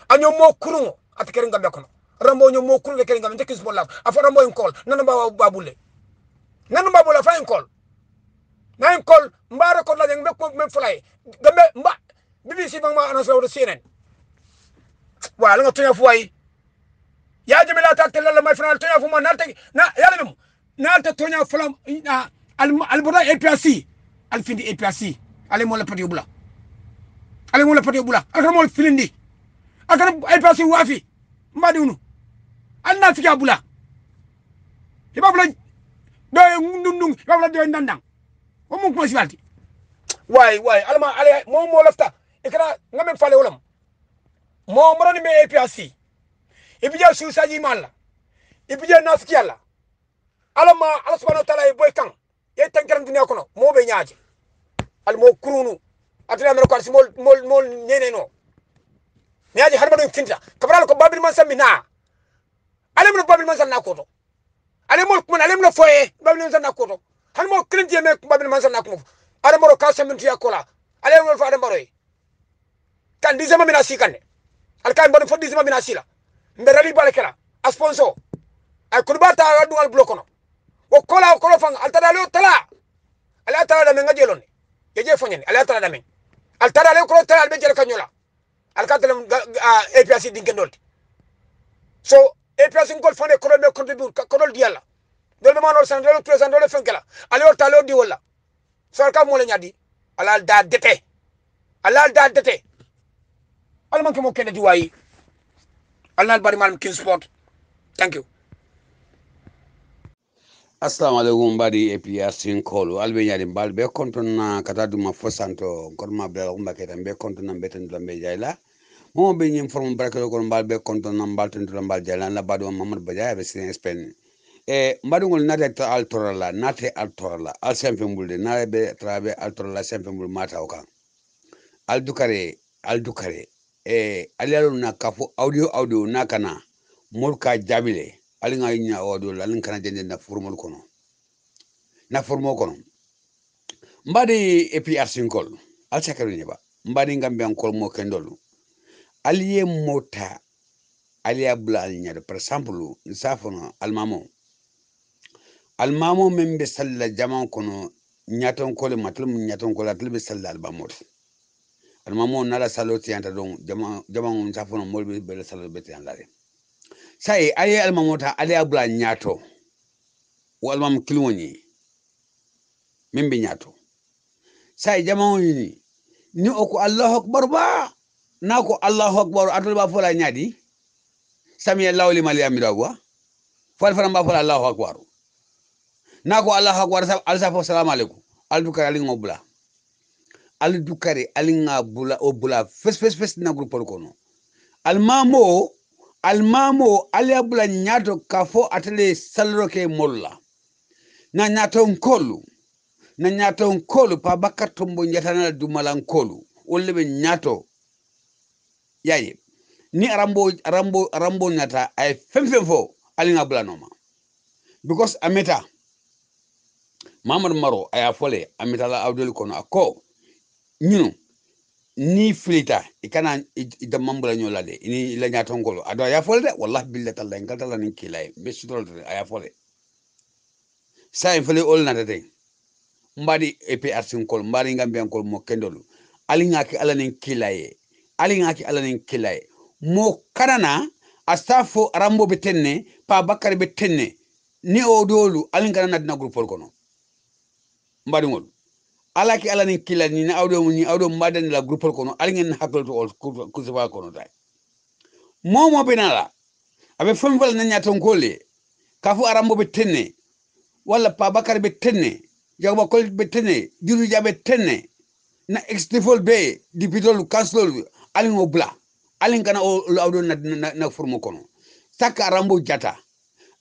[SPEAKER 2] añom mo kurmo at kere ngambe ko rambo ñom mo kurbe kere ngambe tekis bolla afa rambo en kol nan ba babule nan ba bola fa en kol na en kol mbara ko la ngbe ko men fulay gambe mba BBC bang ma annoncé wala CNN wala nga tonya fu way ya jamila ta tel la may final tonya fu ma nalte na yalla mem nalte tonya fulam al boda APC al findi APC ale mo la pati bula akana mo filindi akana APC wafi mbadi unu al na fika bula ibabula do ndundung ibabula do ndandang o mo ko sibalti way alma ale mo lafta ikana ngame fale wolam mo marani me APC ibija su saji malla ibija nafiki yalla alama ala subhanahu wa ta'ala boy kan ye tankaram dunya kono mo be nyaaje al mo kurunu atina men ko si mol nene no nyaaje harba do finta kabral ko babil man samina ale mo babil man sanna ko to ale mo ko ale mo foye babil man sanna ko to han mo klinje me babil man sanna ko ale mo ka samintu yakola ale mo fa ale mbaro kan dizema mina sikane al kan bon fo dizema mina sila mberali balekela a sponsor ay kurbata wadu al blokono o kola fang altadalo tala ala tala da menga jelon yeje fanyen ala tala da men al tala ko tala al be jel kanyola al katalam APC dinkendol so APC ngol fane ko be contribute ko dol diala dol be manol san dol president dol fankela ala tala di wala so ka mo la nyadi ala da dete al man ko mo kene di wayi Allah bari malam King Sport. Thank you.
[SPEAKER 3] Assalamu alaikum badi APRC call albe nyadi bal be konton na kata duma fosanto kon ma bela ko mbake tan be konton na beten lambe jayla mo be nyim form baraka ko bal be konton na balten to bal jayla la bado Mamadou Badia be sin Spain madungol nate altorala al sempembulde na be trabe altorala sempembul mata oka al dukare alialo na kafu audio na kana mulka jabile alinga nya audio lalin kana jende na formol kono mbadi APRC kol al sakaru nyeba mbadi ngambe ankol mo kendolu aliye mota aliya bula alinya par exemple safono almamo almamo men be salla jaman kono nyaton kole matlum nyaton kole atul be salla albamot almamo nala saloti anta don jaman safono molbe be salla be tan lare sai aye almamota ale abula nyato walmam kilwoni min be nyato sai jaman ni oko Allahu akbar ba nako Allahu akbar atul ba fola nyadi sami Allahu liman yamirawa fal faram ba fola Allahu akbar nako Allahu akbar alsafo assalamu alaikum aldukare alinga bula aldukare alinga bula obula fes na groupe kono almamo ali bula nyato kafo atele salroke molla na nyato nkolu pa bakatombo nyatana dumalan kolu wolle be nyato yaye ni arambo nyata ay femfo alinga bula noma because ameta Mamad Maro aya fole amitala awdel kono ako nyino ni filita ikana ida mambula nyolade ini la nyatongolo ado aya fole de wallahi billahi taala ngatala nin kilay be sutol aya fole sa fole ol na de mbadi epe arsin kol mbadi ngambe kol mo kendolu alinga ki alanin kilaye mo kanana astafo rambo betenne pa bakari betenne ni odolu alinga na dina groupe kono mbadi ngol alaki alanin kila ni awdo mbadan la groupe kono alingen hakol to ol kusiba kono tay momo benala abe famfal na nyaton kole kafu arambo be tenne wala pa bakar be tenne jagba kol be tenne diru jabe tenne na extifol be dipitol council alingo bla alingana o awdo na formo kono saka arambo jata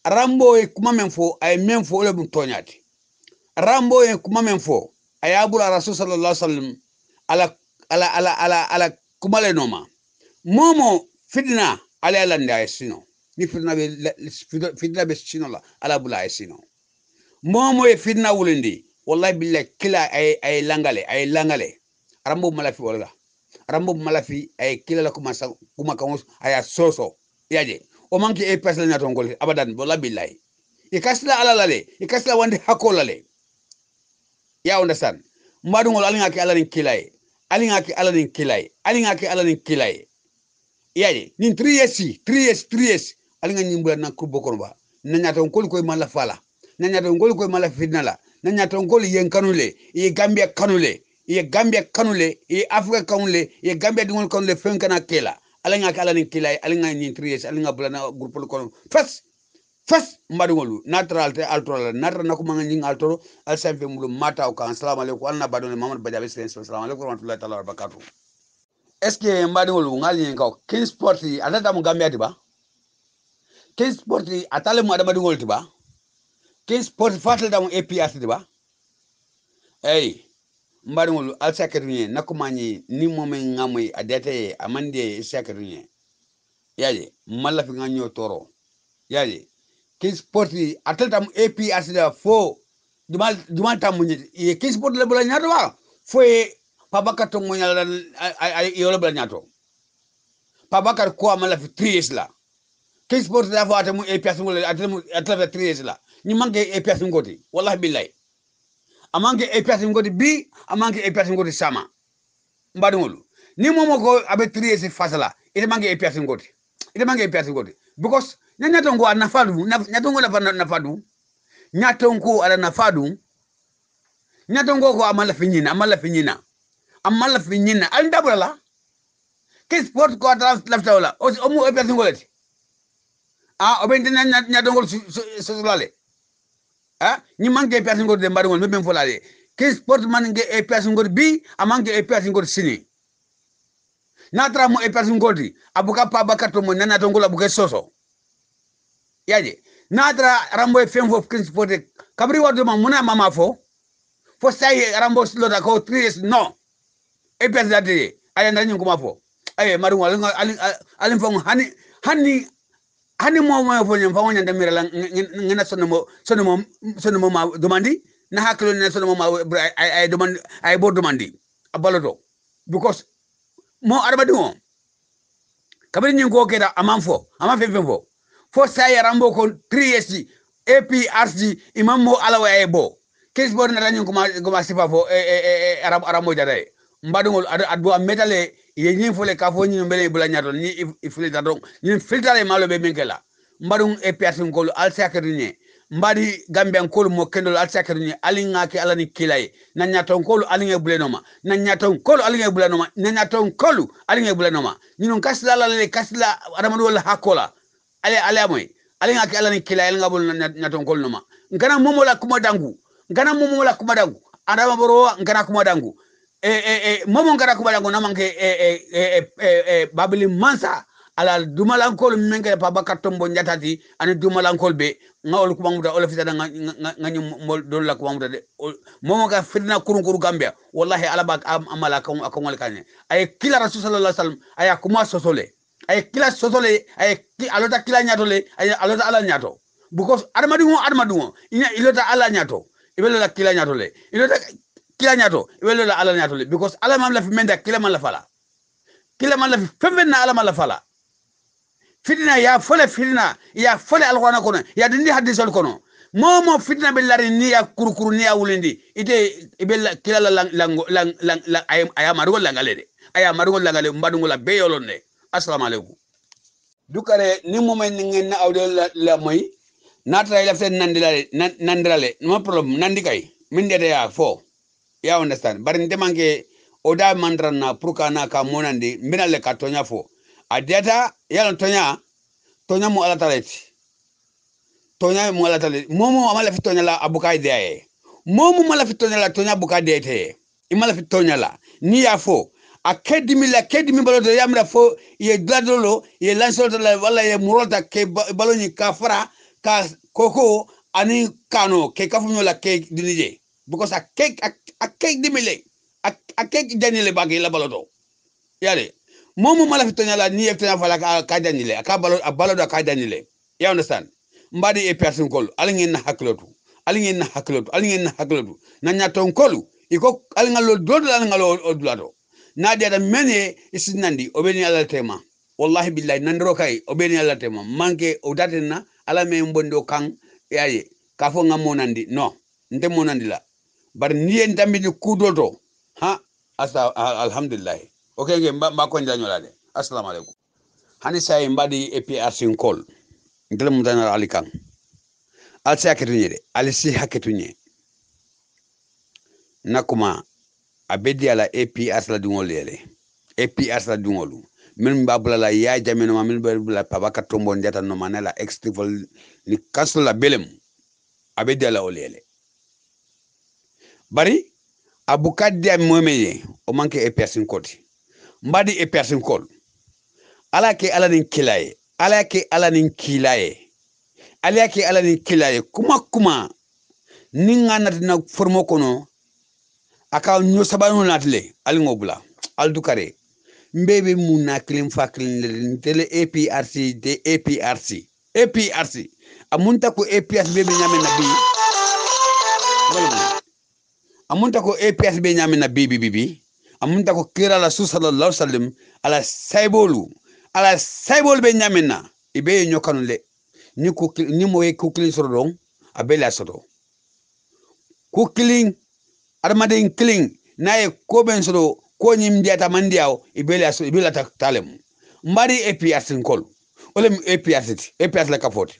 [SPEAKER 3] arambo e kuma menfo ay menfo le bu tonyati rambo e kuma menfo ayabula rasul sallallahu alaihi wasallam ala kumale noma momo fitna ala lande ay sino ni fitna be sino la ala bula ay sino momo e fitna wulindi wallahi billahi kila ay langale rambo malafi wala rambo malafi ay kila la kuma kan aya soso yaje o manki e pesla nyato ngol abadan wallahi billahi ikasla ala lale ikasla wande hakolale ya understand mbadu ngol alinga ki alanin kilay yaje nin 3 years alinga nyimbula na kubo kono ba nanyata ngol koy mala fala nanyata ngol koy mala fidnala nanyata ngol yen kanule e gambia kanule e afrika kanule e gambia dingol kanule fenkana kela alinga ki alanin kilay alinga nin 3 years alinga bula na groupe kono fas mbadu ngolu natural te altola natra nakuma nging altoro al samfe mulu mata o kan assalamu alaikum alna badone mamad badiabe assalamu alaikum warahmatullahi ta'ala wabarakatuh est ce mbadu ngolu ngali ngaw kin sporti atata mu gambia tiba kin sporti atale mu adama ngol tiba kin sporti fatal da mu APS tiba mbadu ngolu al secretary nakuma ni momen ngamay adete amande secretary yaje malafi nganyo toro yaje kin sporti atleta mu APS da fo jumal tamunyi e kin sport le bula nyato wa fo e pabakato mo nyala ay yole bula nyato pabakar ko amala fi 3 years la kin sport da fo atamu APS ngol atleta 3 years la ni manke APS ngoti wallahi billahi amanke APS ngoti bi amanke APS ngoti sama mbadu ngolu ni momo ko abe 3 years fasala ite manke APS ngoti because nyatongo anafadu nyatongo la nafadu nyatongo ala nafadu nyatongo ko amala finyina aldabula ke sport ko lafta o mu epe ngolati obente nyatongo so lale ni manke epe ngol de mbadu ngol mem folale ke sport man nge epe ngol bi amanke epe ngol sini natra mo epe ngol abuka pa bakato mo nyatongo la buke soso yaje nadra rambo e femfo kinsporte kabri wado ma muna mama fo sai rambo slota ko 3 years no e pesate ayanda nyi kuma fo maru alin fo hani mo fo nyam fa nyanda mirala ngena sono mo ma demandi na haklo ne sono mo ma ay demandi ay bo demandi abaloto because mo arbadi mo kabri nyi ko keda amam fe fo sai rambo ko 3 years APRC imam mo ala wa ebo kes bor na nyum kuma sifa fo ara mo jare mbadungol adu metale ye nyin fole ka fo nyin bele bula nyato ni ifilita donc nyin filtare malo be minkela mbadung APRC ngol al sakadunye mbadi gambian kol mo kendol al sakadunye alinga ke alani kilay na nyaton kol alinga bulenoma na nyaton kol alinga bulenoma na nyaton kol alinga bulenoma nyin kasla la kasla adamadu wala hakola ale amoy alinga ke alani kilay alinga bul nyaton kol noma ngana momola kuma dangu ngana momola kuma dangu adama boro ngana kuma dangu momo ngara kuma dangu namanke babili mansa ala dumalankol menge pa bakatombo nyatati ani dumalankol be ngawol kuma muta ole fitana ngani mol dolla kuma muta de momo ka fitna kurun gambia wallahi ala bak amala akongol kanye ay kila rasul sallallahu alaihi wasallam ay kuma sosole ay kila sosole ay alota kila nyatole ay alota ala nyato because armadungo ina ilota ala nyato ibelo kila nyatole ilota kila nyato ibelo ala nyatole because ala mam la fi menda kila man la fala fi femena ala man la fala fitna ya fole alqur'an kono ya dindi hadisol kono momo fitna billari ni ya kurukuru ni ya wulindi ite ibella kila lang aya marugo langale mbadungo la beyolonde assalamu alaikum dukare ni momen ngeen na awde la moy natra la fen nandirale no problem nandi kay min dede ya fo ya understand bar ndemanke oda mandrana pruka na ka monandi minale ka tonya fo adiata yalo tonya mo ala taleti momo amala fi tonya la abukai de momo mala fi tonya la tonya buka de te imala fi tonya la ni ya fo akademi balodo yamra fo ye gladolo ye lansol la wala ye murota ke baloni ka fara ka koko ani kano ke kafunyo la ke dinije because a cake dimile a cake danile bagi la balodo yale momo mala fitonya la ni efta fala ka danile ka balodo ka danile you understand mbadi e person kol alingen na haklotu na nyaton kolu iko alingalo dodo alingalo odulado na dia mene isinandi obeni ala tema wallahi billahi nandro kay obeni ala tema manke odatena ala me mbondo kan yaye ka fo ngamonandi no nte monandi la bar niye ndambi di kudoto ha asa alhamdulillah okay nge mba ko njanyolade assalamu alaikum hani say mbadi APRC call ndele mudana alikan al saketunye de al si haketunye nakuma abedi ala APRC la dungol yele APRC la dungolu min babula la ya jameno ma min babula pabaka tombo ndeta no manela extreme ni kaso la belem abedi ala olele bari abukadi momeye o manke APRC koti mbadi APRC kol ala ke ala nin kilaye kuma ninga natina formo kono aka nyo sabanu natle alingobula aldukare mbebe muna clean fakrin tele APRC amunta ko APRC bebe nyame na bi amunta ko APRC be nyame na bibi amunta ko kira la sallallahu alaihi wasallam ala saibol be nyame na ibe nyokanule ni moye kuklin sordon abela soto kuklin armaden clean naye ko ben sodo ko nyim diata mandiaw ibela talem mbari APRC kol olem APRC la kapoti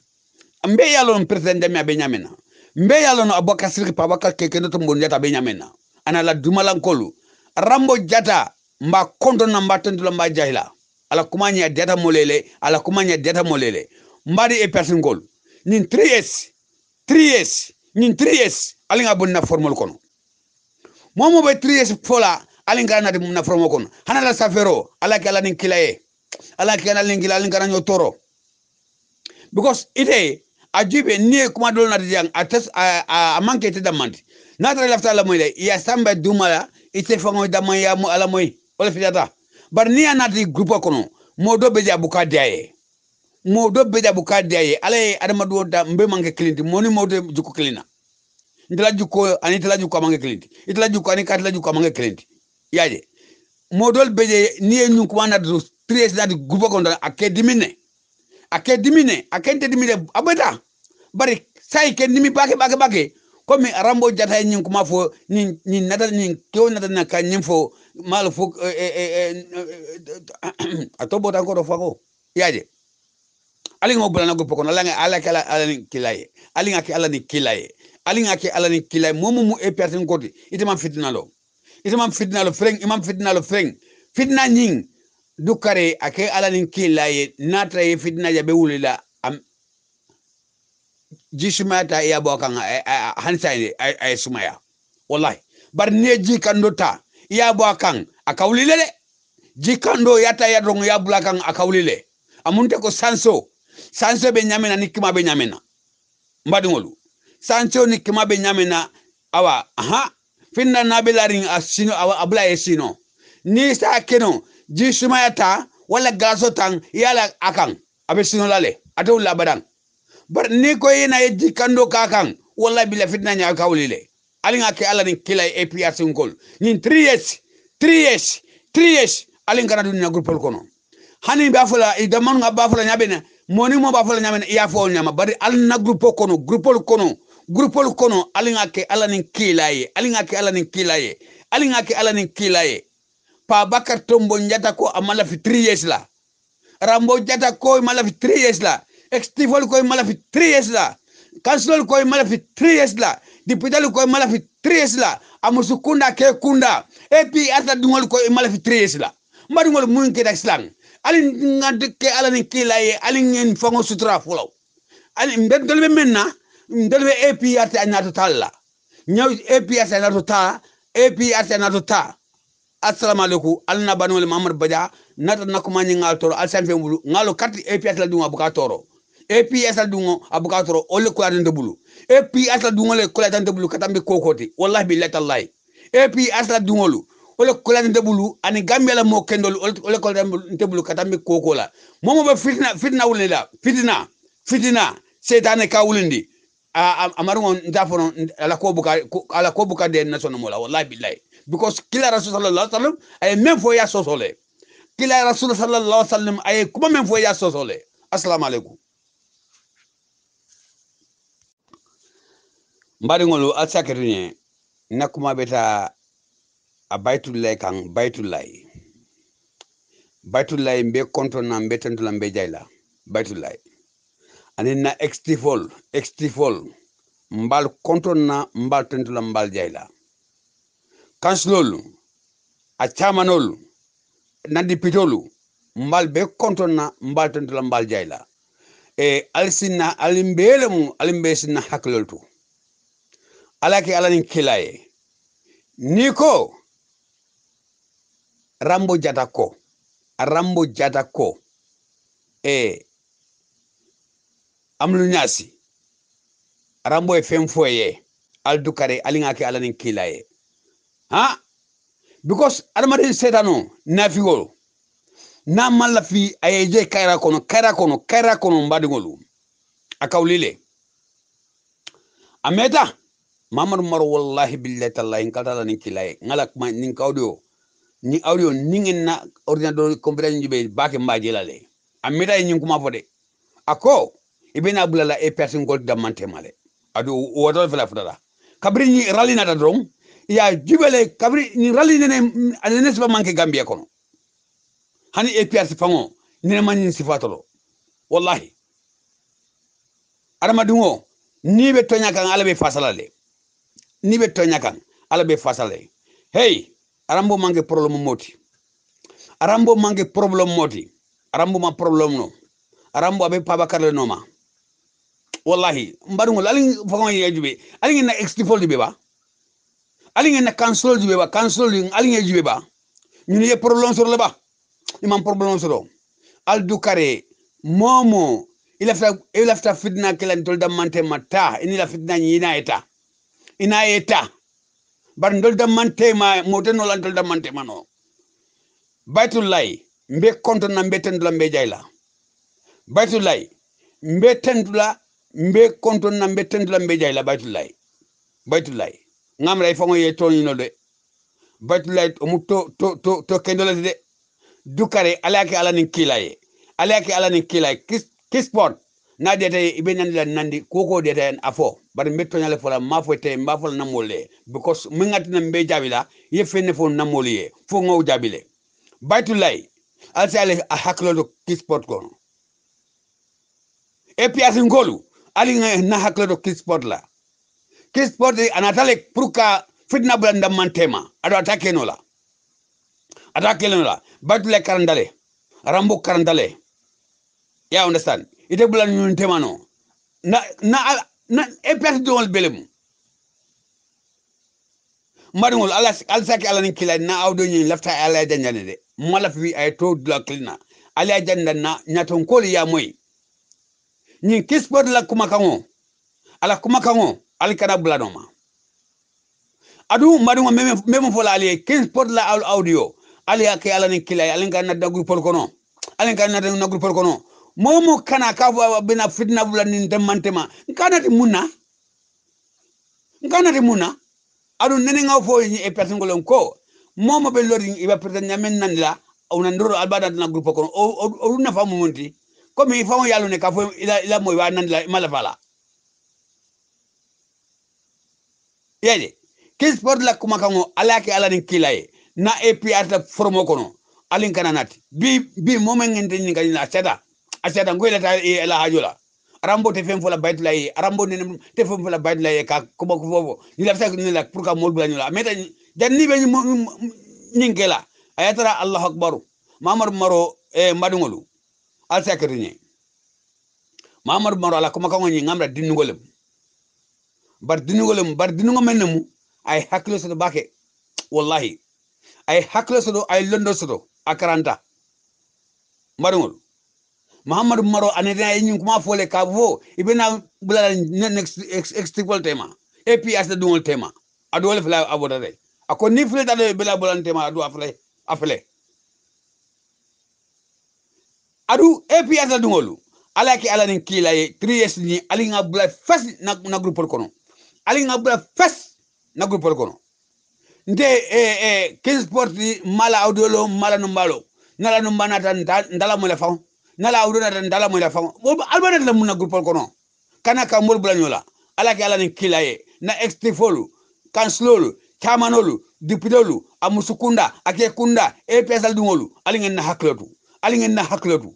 [SPEAKER 3] mbe yalon president de be nyamena mbe yalon Abubakar Siriki Pabakar keke no to mbondiata be nyamena ana la dumalan kolu rambo jata mba konto na mba tentula mba jahila ala kumanya data molele mbadi APRC kol nin 3 years alinga bonna formol kono momo be 3 years fola alinga na formol kono hanala safero ala kala nin kilaye ala kala nin kilale alinga nyo toro because ite ajibe nie kuma dol na diang atas a manke te damandi natra lafta la moyle ya samba dumala ite fango damaya mo ala moy wala fidata bar ni anati groupe kono modo be jabuka diaye ale adamadu da mbe manke clinti moni modo juko clina ndila juko ani tila juko manke clinti itila juko ani katila juko manke clinti yaje modol beje ni ñu ko na do president groupe kono akente dimine abada bari sai ke nimi bake comme rambo jata nyin kuma fo nyin nata nyin kew nata na kan nyin fo mal fo atobo tan ko fako yaje alinga bulana go pokon ala kala ala ni kilaye alinga ke ala ni kilaye alinga ke ala ni kilaye momu e person koti itama fitna lo freng imam fitna lo freng fitna nyin dukare ake ala ni kilaye natra e fitna ya be wulila am jisumata ya bokan hansaide ay sumaya wallahi bar ne jikando ta ya bokan akawlile de jikando yata ya dong ya bulakan akawlile amunte ko sanso be nyamena nikima be nyamena mbadingolu sanso nikima be nyamena awa aha finna nabilaring asino awa abla esino ni sa keno jisumayata wala gaso tang yala akan abe sino lale ato labadan bar ni ko yena e jikando kakan wallahi bila fitna nya kawlile alinga ke ala ni kila APRC ngol nin 3 years alin kana dunya grupol kono hani bafula idaman nga bafula nyabena moni mo bafula nyamena ya fo nyama bari alna grupol kono alinga ke ala ni kilaye pa bakar tombo njata ko amala fi 3 years la rambo jata ko amala fi 3 years la extifol ko amala fi 3 years la councilor ko amala fi 3 years la député ko amala fi 3 years la amusukunda ke kunda epi ata dungol ko amala fi 3 years la mbadi ngol mun ke dakslang alin ngadke ala ni kilaye alin ngeen fango sutra fulaw alin ndolbe menna ndolbe epi ata anatu talla nyaw epi ata anatu ta assalamu alaikum alna banwal mamad badia nata nakuma ngal toro al sanfe bulu ngalo katti APS la dunga abuka toro APS la dungo abuka toro ole ko adande bulu APS la dungo le ko adande bulu katambe kokoti wallahi billahi tallahi APS la dungolu ole ko adande bulu ani gambia la mo kendol ole ko adande bulu katambe kokola momo ba fitna wulela fitina setane ka wulindi amaru ndafono ala ko buka de national mola wallahi billahi because kila rasul sallallahu alaihi wasallam ay même fo ya sosole kila rasul sallallahu alaihi wasallam ay kuma même fo ya sosole assalamu alaikum mbadi ngolu alsakirine nakuma beta a baitullahi mbe konto na mbetentula mbe jayla baitullahi anina extifol mbal konto na mbal tentula mbal jayla kanslolu a chamanolu nandi pitolu mbal be kontona mbal tentula mbal jayla alsina alimbe sinna hakloltu alaki alanin kilaye niko rambo jata ko amlu nyasi rambo e femfoye aldukare alingaki alanin kilaye because adamaden setano nafigolo na malafi ayeje kaira kono mbadingolu akawlile ameta mamar wallahi billahi tallahi kaltala nin kilaye ngala kuma nin audio ningen na ordinateur computer njibe bake mbajilale ameta yin kuma fode ako ibena bulala e person gold damante male adu wodol fala fudala kabri ni ralina da drom ya jubele kabri ni rali nene anene sba manke gambia kono hani APRC fango nene man sifatolo wallahi arama dungo ni be tonya kan alabe fasalale hey arambo manke problem moti arambo ma problem no arambo abe pabakar le noma wallahi mbarungo alin fango yejube alin na extifol di beba alin na cancel di beba alin yejube ba ñu ne problème sur le ba imam problème sur al dukare momo il a fait fitna kelan tol damante mata ini la fitna ina eta bar ndol damante ma moten wala tol damante mano baytullahi mbe konto na mbetendula mbe jayla baytullahi mbetendula mbe konto na mbetendula mbe jayla baytullahi ngamray fango ye toni no de baytullahi mu to kendola de dukare alaki alanin kilaye kisport na dete ibe nandi nandi koko dete en afo bar metto nyale fola mafote mbafol namole because mingati na mbe jabila ye fenne fo namole fo ngaw jabile baytulay alsale haklo do kisport ko e puis asin golu ali na haklo do kisport la kisport anatale pour ka fitna blanda mantema ado attaque no la baytulay karandale rambo karandale ya understand ite bulan ñun temano na e perte dol belem madungol ala alsaki ala kila na awdo ñi lafta ala janjane de mala fi ay to la klina ala jandana nyaton koli ya moy ñi kisport la kuma kango ala kana bulanoma adu madungo meme fola ali kisport la audio ala ke ala kila ala ngana da groupe kono ala ngana da groupe kono momo kana ka bina fitna bulani demantema nkanati muna adu nene ngaw fo ni e persongolon ko momo be lori iba perta nyamen nanla ona ndoro albada na groupe ko o na famu monti ko mi famu yalo ne ka fo ila moy wa nanla mala fala yede kis sport la kuma kango alake ala ni kilaye na APR ta formo kono alin kana nati bi momen ngende ni ngani na seda asada ngoyla ta la hajola arambo te fem fola bayt lay arambo ne te fem fola bayt lay ka ko bako fofo ni la tak ni la pour ka mol bla la meta janni be nyingela ayatara allah akbar mamar maro madungolu al sakrini mamar maro ala kuma kango ni ngamra dinugolem bar dinungo menemu ay haklo so bake wallahi ay haklo so ay londo so akaranta madungolu Muhammad Maro anena yin kuma fole ka vo ibena bulala next extricol tema APS dungol tema adu wala fla aboda re ako ni fle dade bela bulan tema adu afle adu APS dungolu ala ki ala nin kila ye 3 years ni ali nga bula fas na groupe kono ali nga bula fas na groupe kono nde 15 sporti mala audiolo mala no mbalo nala no banata ndala mo la fa nala awdona tan dala mo la fa albana la mun na groupe kono kana ka mol blanyola ala ke ala ni kilaye na extrifolu kanslolu chamanolu dipidolu amusukunda ake kunda e pesal dungolu ali ngena haklatu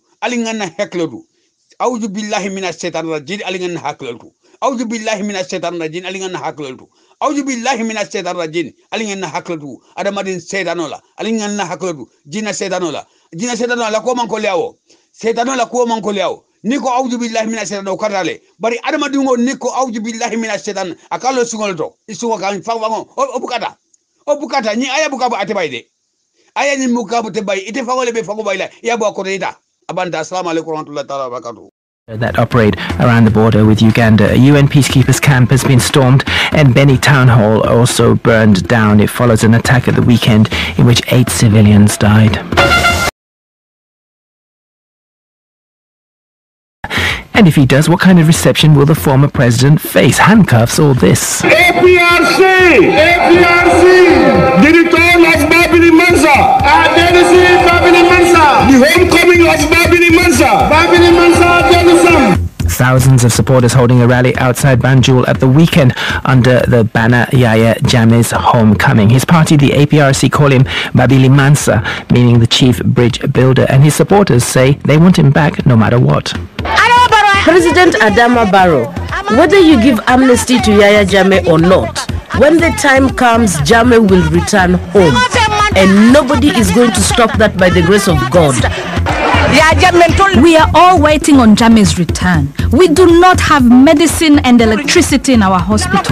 [SPEAKER 3] auzu billahi minash shaitanir rajim ali ngena haklatu auzu billahi minash shaitanir rajim ali ngena haklatu auzu billahi minash shaitanir rajim ali ngena haklatu adamadin shaitanola ali ngena haklatu jina shaitanola ko man ko lewo setano la ko man ko lew niko auzu billahi minash shaitan katale bari adama dungo niko auzu billahi minash shaitan akalo singol to isuwa kan fa o bukata ni aya bukabu atebayde aya ni mukabu tebay ite fangole be fango bayla ya bo ko rita abanda assalamu alaikum warahmatullahi ta'ala wabarakatuh
[SPEAKER 4] that operate around the border with Uganda. A UN peacekeepers camp has been stormed and Beni Town Hall also burned down. It follows an attack at the weekend in which 8 civilians died. And if he does, what kind of reception will the former president face? Handcuffs or this?
[SPEAKER 5] APRC! The return of Babili Mansa! Babili Mansa! The homecoming of Babili Mansa! Babili Mansa Denisam!
[SPEAKER 4] Thousands of supporters holding a rally outside Banjul at the weekend under the banner Yahya Jammeh's homecoming. His party, the APRC, call him Babili Mansa, meaning the chief bridge builder, and his supporters say they want him back no matter what.
[SPEAKER 6] President Adama Barrow, whether you give amnesty to Yahya Jammeh or not, when the time comes, Jammeh will return home. And nobody is going to stop that by the grace of God.
[SPEAKER 7] We are all waiting on Jammeh's return. We do not have medicine and electricity in our hospitals.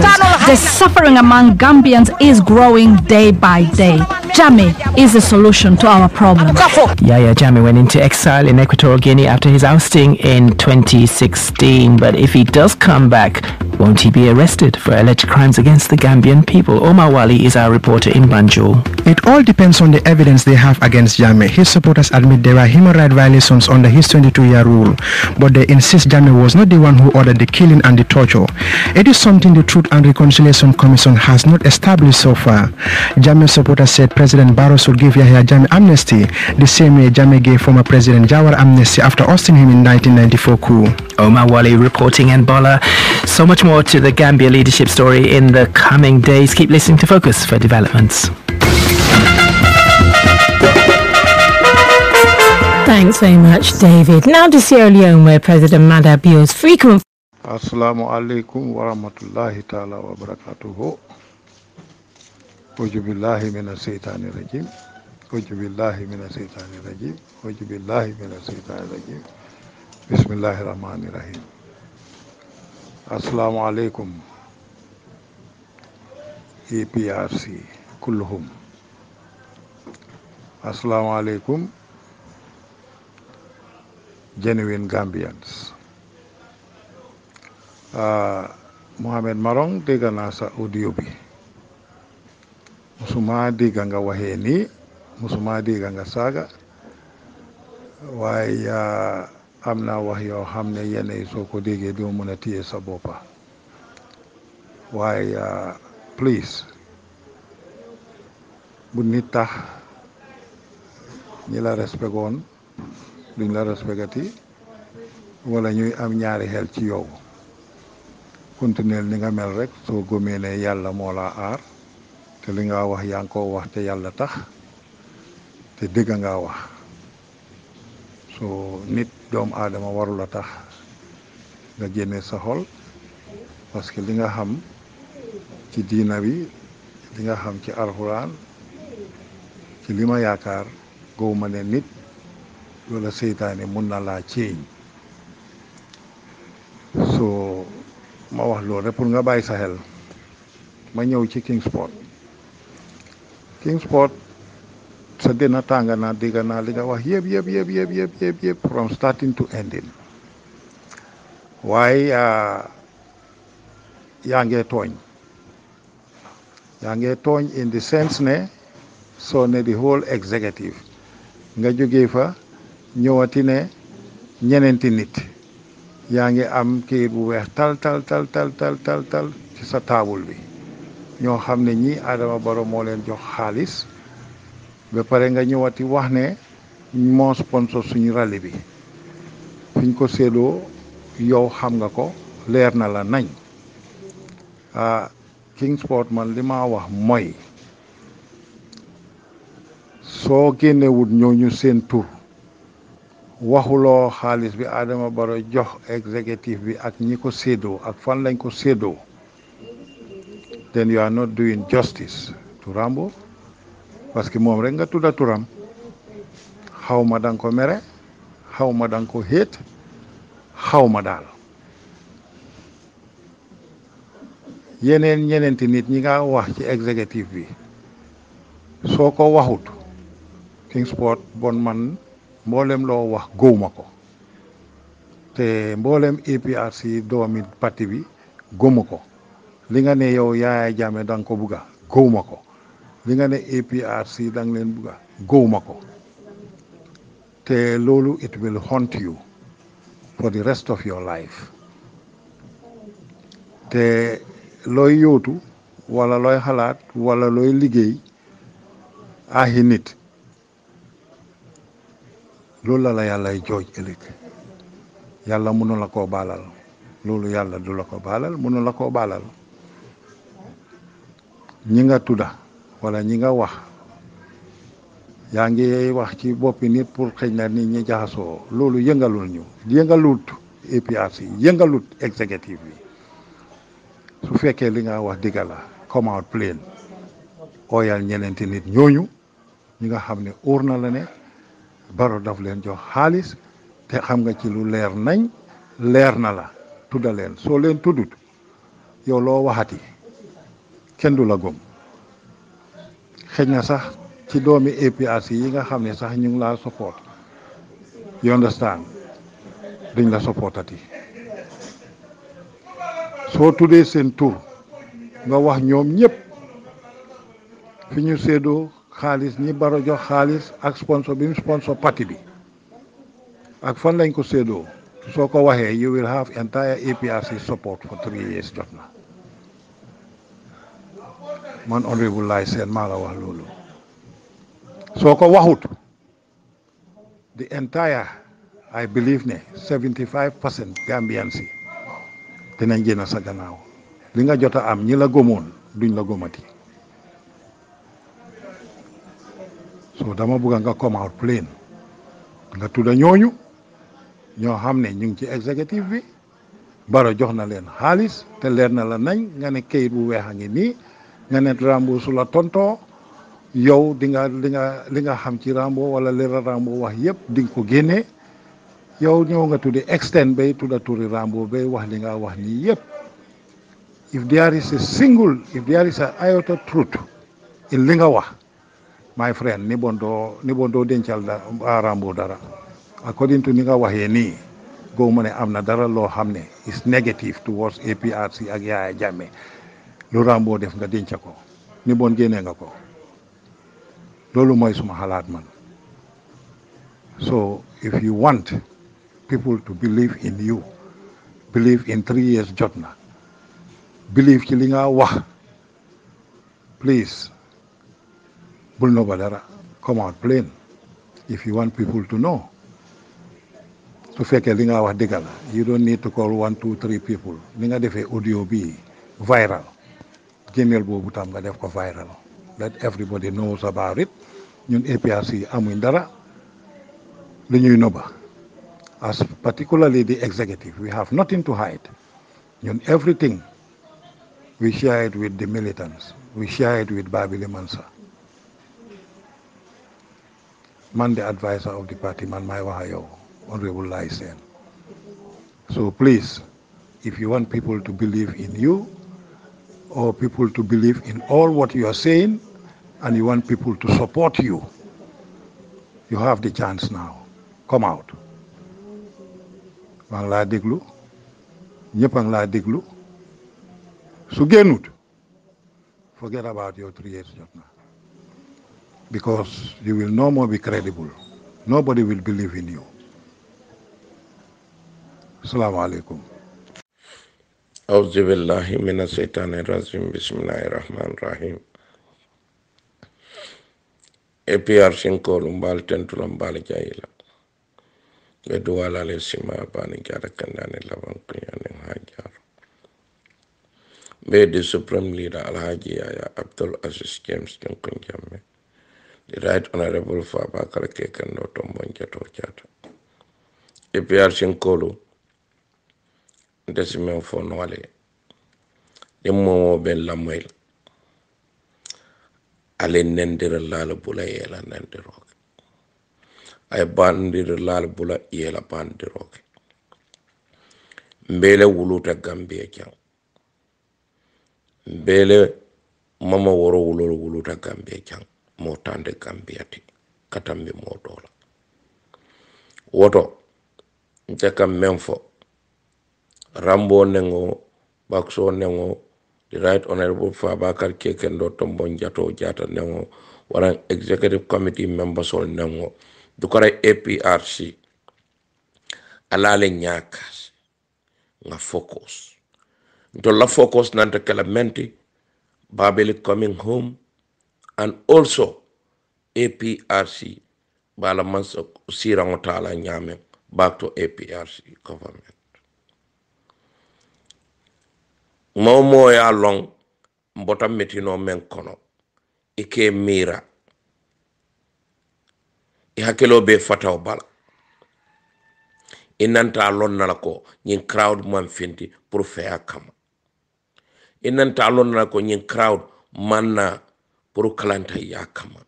[SPEAKER 7] The suffering among Gambians is growing day by day. Jammeh is the solution to our problem.
[SPEAKER 4] Yahya Jammeh went into exile in Equatorial Guinea after his ousting in 2016. But if he does come back, Won't he be arrested for alleged crimes against the Gambian people? Omar Wali is our reporter in Banjul.
[SPEAKER 8] It all depends on the evidence they have against Jammeh. His supporters admit there are human rights violations under his 22-year rule, but they insist Jammeh was not the one who ordered the killing and the torture. It is something the Truth and Reconciliation Commission has not established so far. Jammeh's supporters said President Barrow should give Yahya Jammeh amnesty the same way Jammeh gave former President Jawar amnesty after ousting him in 1994 coup.
[SPEAKER 4] Omar Wali reporting in Bola. So much more to the Gambia leadership story in the coming days. Keep listening to Focus for developments.
[SPEAKER 9] Thanks very much, David. Now to Sierra Leone, where President Mada Bio's frequent...
[SPEAKER 10] Assalamu alaikum wa rahmatullahi ta'ala wa barakatuhu. Uju billahi minas shaitani rajim. Uju billahi minas shaitani rajim. Uju billahi minas shaitani rajim. Bismillahir rahmanir rahim. Assalamu alaikum. APRC kulluhum. Assalamu alaikum. Genuine Gambians. Mohamed Marong dégg naa sa audio bi musuma dégg nga waxee nii musuma dégg nga saaga waaye am na wax yoo xam ne yenn yi soo ko déggee doo mën a téye sa boppa waaye please bu nit tax ñi la respectoon duñ la respectati wala ñuy am ñaari xel ci yow continuer ni nga mel rek soo gëmee ne yàlla moo la aar te li nga wax yaa ngi ko wax te yàlla tax te dëgg nga wax so nit doomu aadama warula tax nga génne sa xol parce que li nga xam ci diina bi li nga xam ci alxuraan ci li ma yaakaar gëwuma ne nit wala seytaane mun na laa ceeñ so ma wax loolu rek pour nga bàyyi sa xel ma ñëw ci Kingsport sa dina tàng naa dégg naa li nga wax yëpp from starting to ending waaye yaa ngee tooñ in the sense ne soo ne the whole executive nga jógee fa ñëwati ne ñeneenti nit yaa ngi am kayit bu weex tal ci sa taabul bi ñoo xam ne ñii Adama Barrow moo leen jox xaalis ba pare nga ñëwati wax ne moo sponsor suñu rallye bi fiñ ko séedoo yow xam nga ko leer na la nañ Kingsport man li ma wax mooy soo génnewut ñooñu seen tur waxuloo xaalis bi Adama Barrow jox executive bi ak ñi ko séedoo ak fan lañ ko séedoo then you are not doing justice to Rambo parce que moom rek nga tudda turam xaw ma danga ko mere xaw ma danga ko xéet xaw ma daal ñeneenti nit ñi nga wax ci executive bi soo ko waxut Kingsport bon man mboolem loo wax gëwma ko te mboolem APRC doomi parti bi gëwma ko li nga ne yow Yaya Jammeh danga ko bugga gëwma ko li nga ne APRC danga leen bugga gëwma ko te loolu it will haunt you for the rest of your life te looy yóotu wala looy xalaat wala looy liggéey ahi nit loolu la yàllay jooj ëllëg yàlla mënu la koo baalal loolu yàlla du la ko baalal mënu la koo baalal ñi nga tudda wala ñi nga wax yaa ngi wax ci boppi nit pour xëy na nit ñi jaxasoo loolu yëngalut APRC yëngalut executive bi su fekkee li nga wax digga la come out plain ooyal ñeneenti nit ñooñu ñi nga xam ne óor na la ne Barrow daf leen jox xaalis te xam nga ci lu leer nañ leer na la tudda leen soo leen tuddut yow loo waxati kenn du la gëm xëj na sax ci doomi APRC yi nga xam ne sax ñu ngi laa support you understand duñ la supportati soo tuddee seen tur nga wax ñoom ñëpp fi ñu séedoo xaalis ñi Barrow jox xaalis ak sponsor bi mu sponsor parti bi ak fan lañ ko séedoo soo ko waxee you will have entire APRC support for 3 years jot na man honorable Laye Sène maa la wax loolu soo ko waxut the entire I believe ne 75% Gambians yi dinañ génn sa gannaaw li nga jot a am ñi la gëmoon duñ la gëmati so dama bëgg nga come out plain nga tudda ñooñu ñoo xam ne ñu ngi ci executive bi Barrow jox na leen xaalis te leer na la nañ nga ne kayit bu weex a ngi nii nga ne Rambo su la tontoo yow di nga xam ci Rambo wala li Rambo wax yëpp di nga ko génnee yow ñëw nga tuddi extend bay tudda turi Rambo bay wax li nga wax nii yëpp if there is a iota truth in li nga wax my friend ni bon doo dencal Rambo dara according to ni nga waxee nii goo ma ne am na dara loo xam ne is negative towards APRC ak Yaya Jammeh lu Rambo def nga denca ko ni bon génnee nga ko loolu mooy suma xalaat man so if you want people to believe in you believe in 3 years jot na believe ci li nga wax please bul no ba dara come out plain if you want people to know su fekkee li nga wax dëgg la you don't need to call 1 2 3 people ni nga defee audio bi viral génneel boobu tam nga def ko viral let everybody knows about it ñun APRC amuñ dara lu ñuy noba as particularly the executive we have nothing to hide ñun everything we share it with the militants we share it with Babili Mansa man the advisor of the party man may wax yow Honorable Laye Sène so please if you want people to believe in you or people to believe in all what you are saying and you want people to support you, you have the chance now. Come out. maa ngi laa déglu ñëpp a ngi laa déglu su génnut forget about your 3 years jot na because you will no more be credible. Nobody will believe in you. Assalamu alaikum.
[SPEAKER 11] Auzu billahi minas shaitani rajim. Bismillahir rahmanir rahim. APRC nkolu mbal tentula mbal jayila. Bedu wala le sima bani jara kandane laban kuyane hajar. Be the Supreme Leader Alhaji Yaya Abdul Aziz James Jonkun Jammeh. The Right Honorable Fabakary Kekendo Tombong Jato Jata. APRC nkolu ndesimen fo noale de momo ben lamoyl ale nendira lala bula yela nendiroke ay bandira lala bula yela bandiroke mbele wuluta Gambia jang mbele mama woro wuluta Gambia jang mo tande Gambia ti katambe mo dola woto ndeka memfo Rambo nengo Bakso nengo the Right Honorable Fabakary Kekendo Tombong Jato Jata nengo waran executive committee members all nengo dukara APRC alale nyakas nga focus to la focus nante calamity Babili coming home and also APRC bala manso sirango tala nyame back to APRC government. Momo ya long mbota metino men kono ike mira hakelo be fataw bala inanta lon nalako nyin crowd man finti pour faire kama inanta lon nalako nyin crowd manna pour kalanta ya kama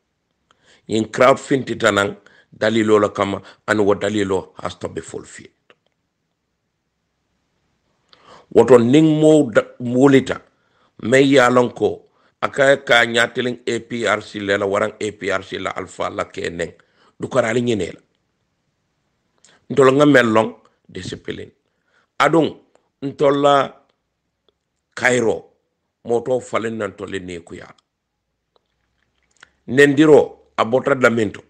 [SPEAKER 11] nyin crowd finti tanang dalilo la kama and what dalilo has to be fulfilled. Woto ning mo molita me yalonko akaya ka nyateling APRC lela warang APRC la alpha la keneng dukarali nyinela ntola nga melong discipline adung ntola Cairo moto falen nan to le ne kuya nendiro abota daminto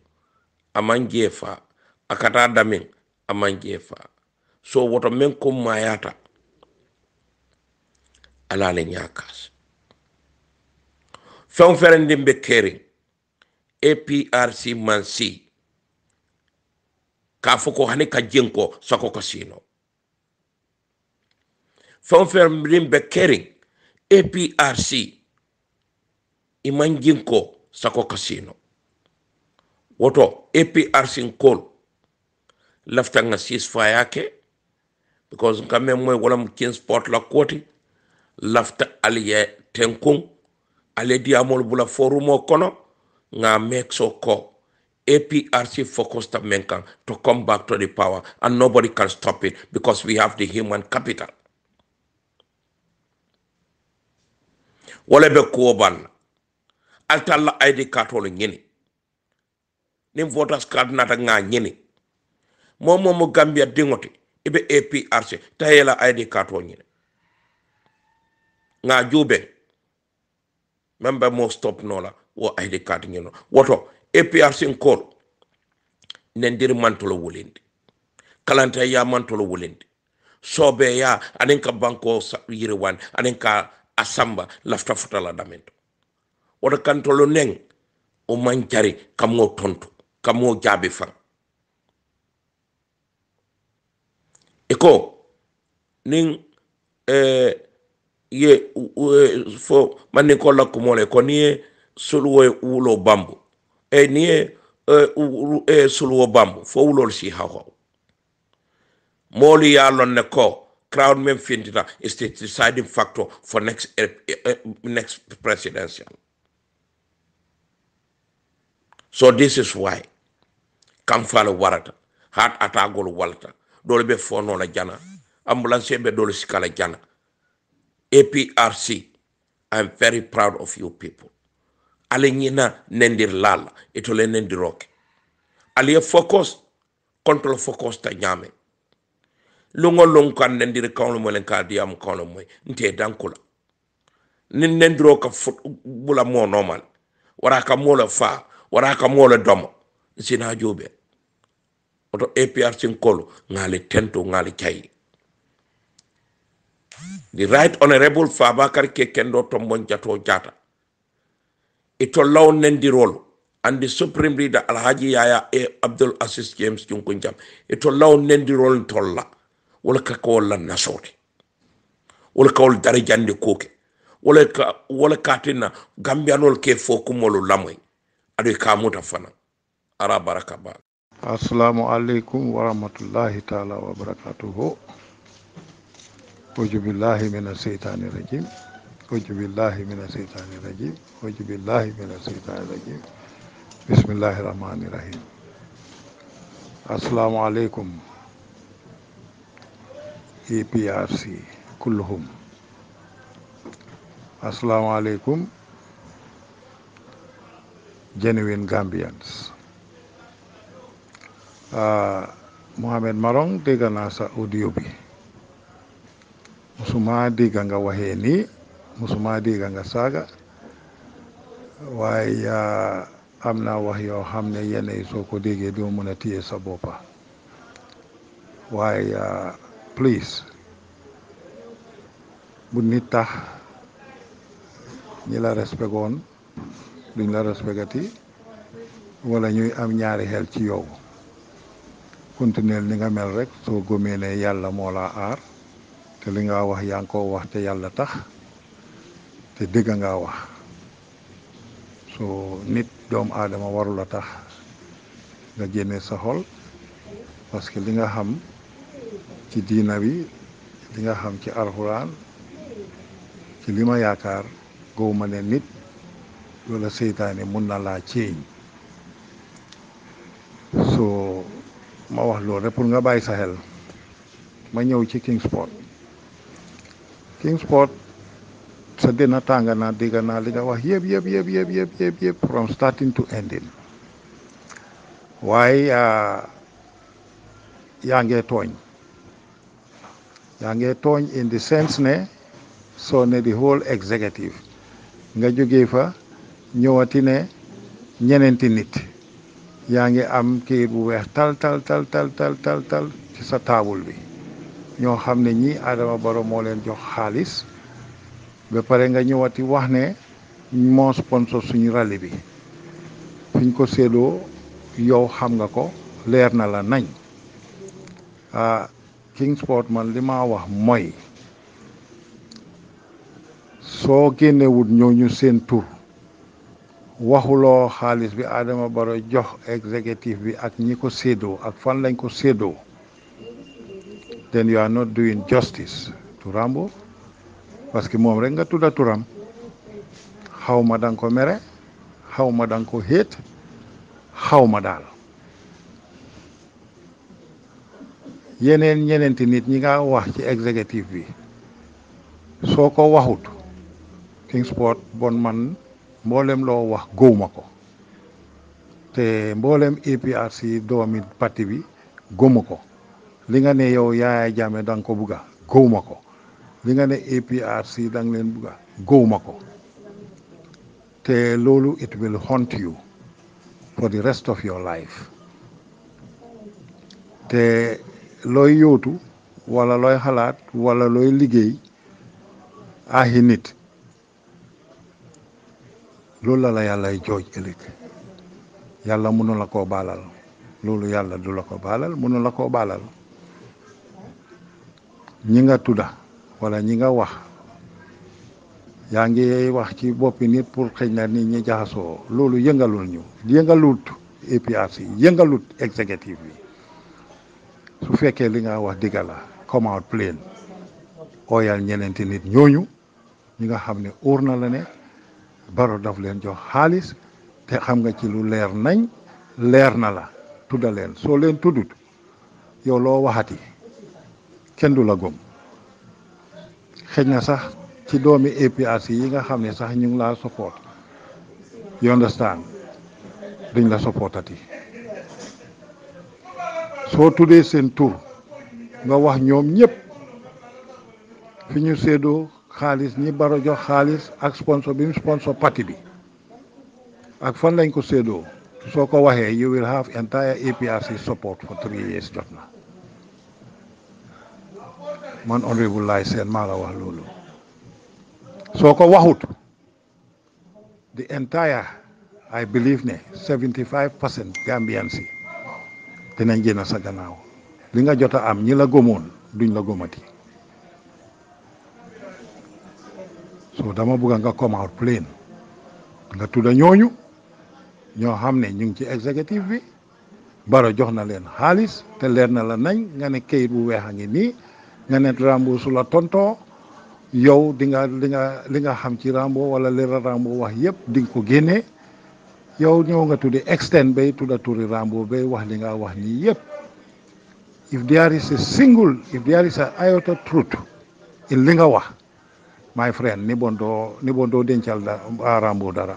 [SPEAKER 11] amanjefa akata damin amanjefa so woto men ko mayata ala le nyakas fen ferende be kering APRC mansi ka foko hani ka jenko sako kasino fen ferende be kering APRC iman jenko sako kasino woto APRC call lafta nga ceasefire yake because kame moy wala mu kin sport la koti lafta aliye tenkung ale diamol bula forumo kono nga make so ko APRC focused menkan to come back to the power and nobody can stop it because we have the human capital wala be ko ban altalla ID card wala ñini nim voters card nata nga ñini momo Gambia dingoti ibe APRC tayela ID card wala ñini nga jube member mo stop nola wo ID card ñino woto APRC call nendir mantolo wulindi kalanta ya mantolo wulindi sobe ya aninka banko yiriwan aninka asamba lafta futala damento wada kantolo neng o manjari kamo tonto kamo jabe fan eko ning ye fo manni ko la ko mole ko ni suluwe wulo bambu ni suluwo bambu fo wulol si hawo moli ya lon ne ko crowd men findita is the deciding factor for next presidential. So this is why kamfala warata heart attack gol walta dole be fono la jana ambulance be dole sikala jana APRC. I'm very proud of you people. Alingina nendir lala itole nendiroke aliye focus control focus ta nyame lungo long kan nendir kawlo mo len ka diam kawlo moy nte dankula nin nendiro ka bula mo normal wara ka mo la fa wara ka mo la dom sina jobe oto APRC kolo ngale tento ngale chay the right honorable Fabakary Kekendo Tombong Jato Jata ito law nendirolo and the supreme leader Alhaji Yaya Abdul Aziz James Junkunjam ito law nendirolo tolla wala ka ko la nasoti wala ka wol dari jande koke wala katina gambianol ke fokumolo lamoy adu ka muta fana ara baraka ba.
[SPEAKER 10] Assalamu alaikum wa rahmatullahi ta'ala wa barakatuhu. Uju billahi minas shaitani rajim. Uju billahi minas shaitani rajim. Uju billahi minas shaitani rajim. Bismillahirrahmanirrahim. Assalamu alaikum. APRC kulluhum. Assalamu alaikum. Genuine Gambians. Mohamed Marong dégg naa sa audio bi musuma dégg nga waxee nii musuma dégg nga saaga waaye am na wax yoo xam ne yenn yi soo ko déggee doo mën a téye sa boppa waaye please bu nit tax ñi la respect woon duñ la respectati wala ñuy am ñaari xel ci yow continuer ni nga mel rek soo gëmee ne yàlla moo la aar te li nga wax yaa ngi ko wax te yàlla tax te dëgg nga wax so nit doomu aadama warul a tax nga génne sa xol parce que li nga xam ci diina bi li nga xam ci alxuraan ci li ma yaakaar gowuma ne nit wala seytaane mun na laa ceeñ so ma wax loolu rek pour nga bàyyi sa xel ma ñëw ci Kingsport sa dina tàng naa dégg naa li nga wax yëpp from starting to ending waaye yaa ngee tooñ in the sense ne soo ne the whole executive nga jógee fa ñëwati ne ñeneenti nit yaa ngi am kayit bu weex tal ci sa taabul bi ñoo xam ne ñi Adama Barrow moo leen jox xaalis ba pare nga ñëwati wax ne moo sponsor suñu rallye bi fiñ ko séddoo yow xam nga ko leer na la nañ Kingsport man li ma wax mooy soo génnewut ñooñu seen tur waxuloo xaalis bi Adama Barrow jox executive bi ak ñi ko séddoo ak fan lañ ko séddoo then you are not doing justice to Rambo parce que moom rek nga tudda turam xaw ma danga ko mere xaw ma danga ko xéet xaw ma daal yeneen ñeneenti nit ñi nga wax ci executive bi soo ko waxut Kingsport bon man mboolem loo wax góowma ko te mboolem APRC doomi parti bi góoma ko li nga ne yow Yaya Jammeh danga ko bugga góowma ko li nga ne APRC danga leen bugga góowma ko te loolu it will haunt you for the rest of your life te looy yóotu wala looy xalaat wala looy liggéey ahi nit loolu la yàllay jooj ëllëg yàlla mënu la koo baalal loolu yàlla du la ko baalal mënu la koo baalal ñi nga tudda wala ñi nga wax yaa ngi wax ci boppi nit pour xëy na nit ñi jaxasoo loolu yëngalul ñu yëngalut APRC yëngalut executive bi su fekkee li nga wax digga la come out plain ooyal ñeneenti nit ñooñu ñi nga xam ne óor na la ne Barrow daf leen jox xaalis te xam nga ci lu leer nañ leer na la tudda leen soo leen tuddut yow loo waxati kenn du la gëm xëy na sax ci doomi APRC yi nga xam ne sax ñu ngi laa support you understand duñ la supportati soo tuddee seen tur nga wax ñoom ñëpp fi ñu séddoo xaalis ñi Barrow jox xaalis ak sponsor bi mu sponsor parti bi ak fan lañ ko séddoo soo ko waxee you will have entire APRC support for 3 years jot na man honorable Laye Sène maa la wax loolu soo ko waxut the entire I believe ne 75% Gambians yi dinañ génn sa gannaaw li nga jot a am ñi la gëmoon duñ la gëmati so dama bëgg nga come out plain nga tudda ñooñu ñoo xam ne ñu ngi ci executive bi Barrow jox na leen xaalis te leer na la nañ nga ne kayit bu weex a ngi nii nga ne Rambo su la tontoo yow di nga xam ci Rambo wala li Rambo wax yëpp di nga ko génnee yow ñëw nga tuddi extend bay tudda turi Rambo bay wax li nga wax nii yëpp if there is a iota truth in li nga wax my friend ni bon doo dencal Rambo dara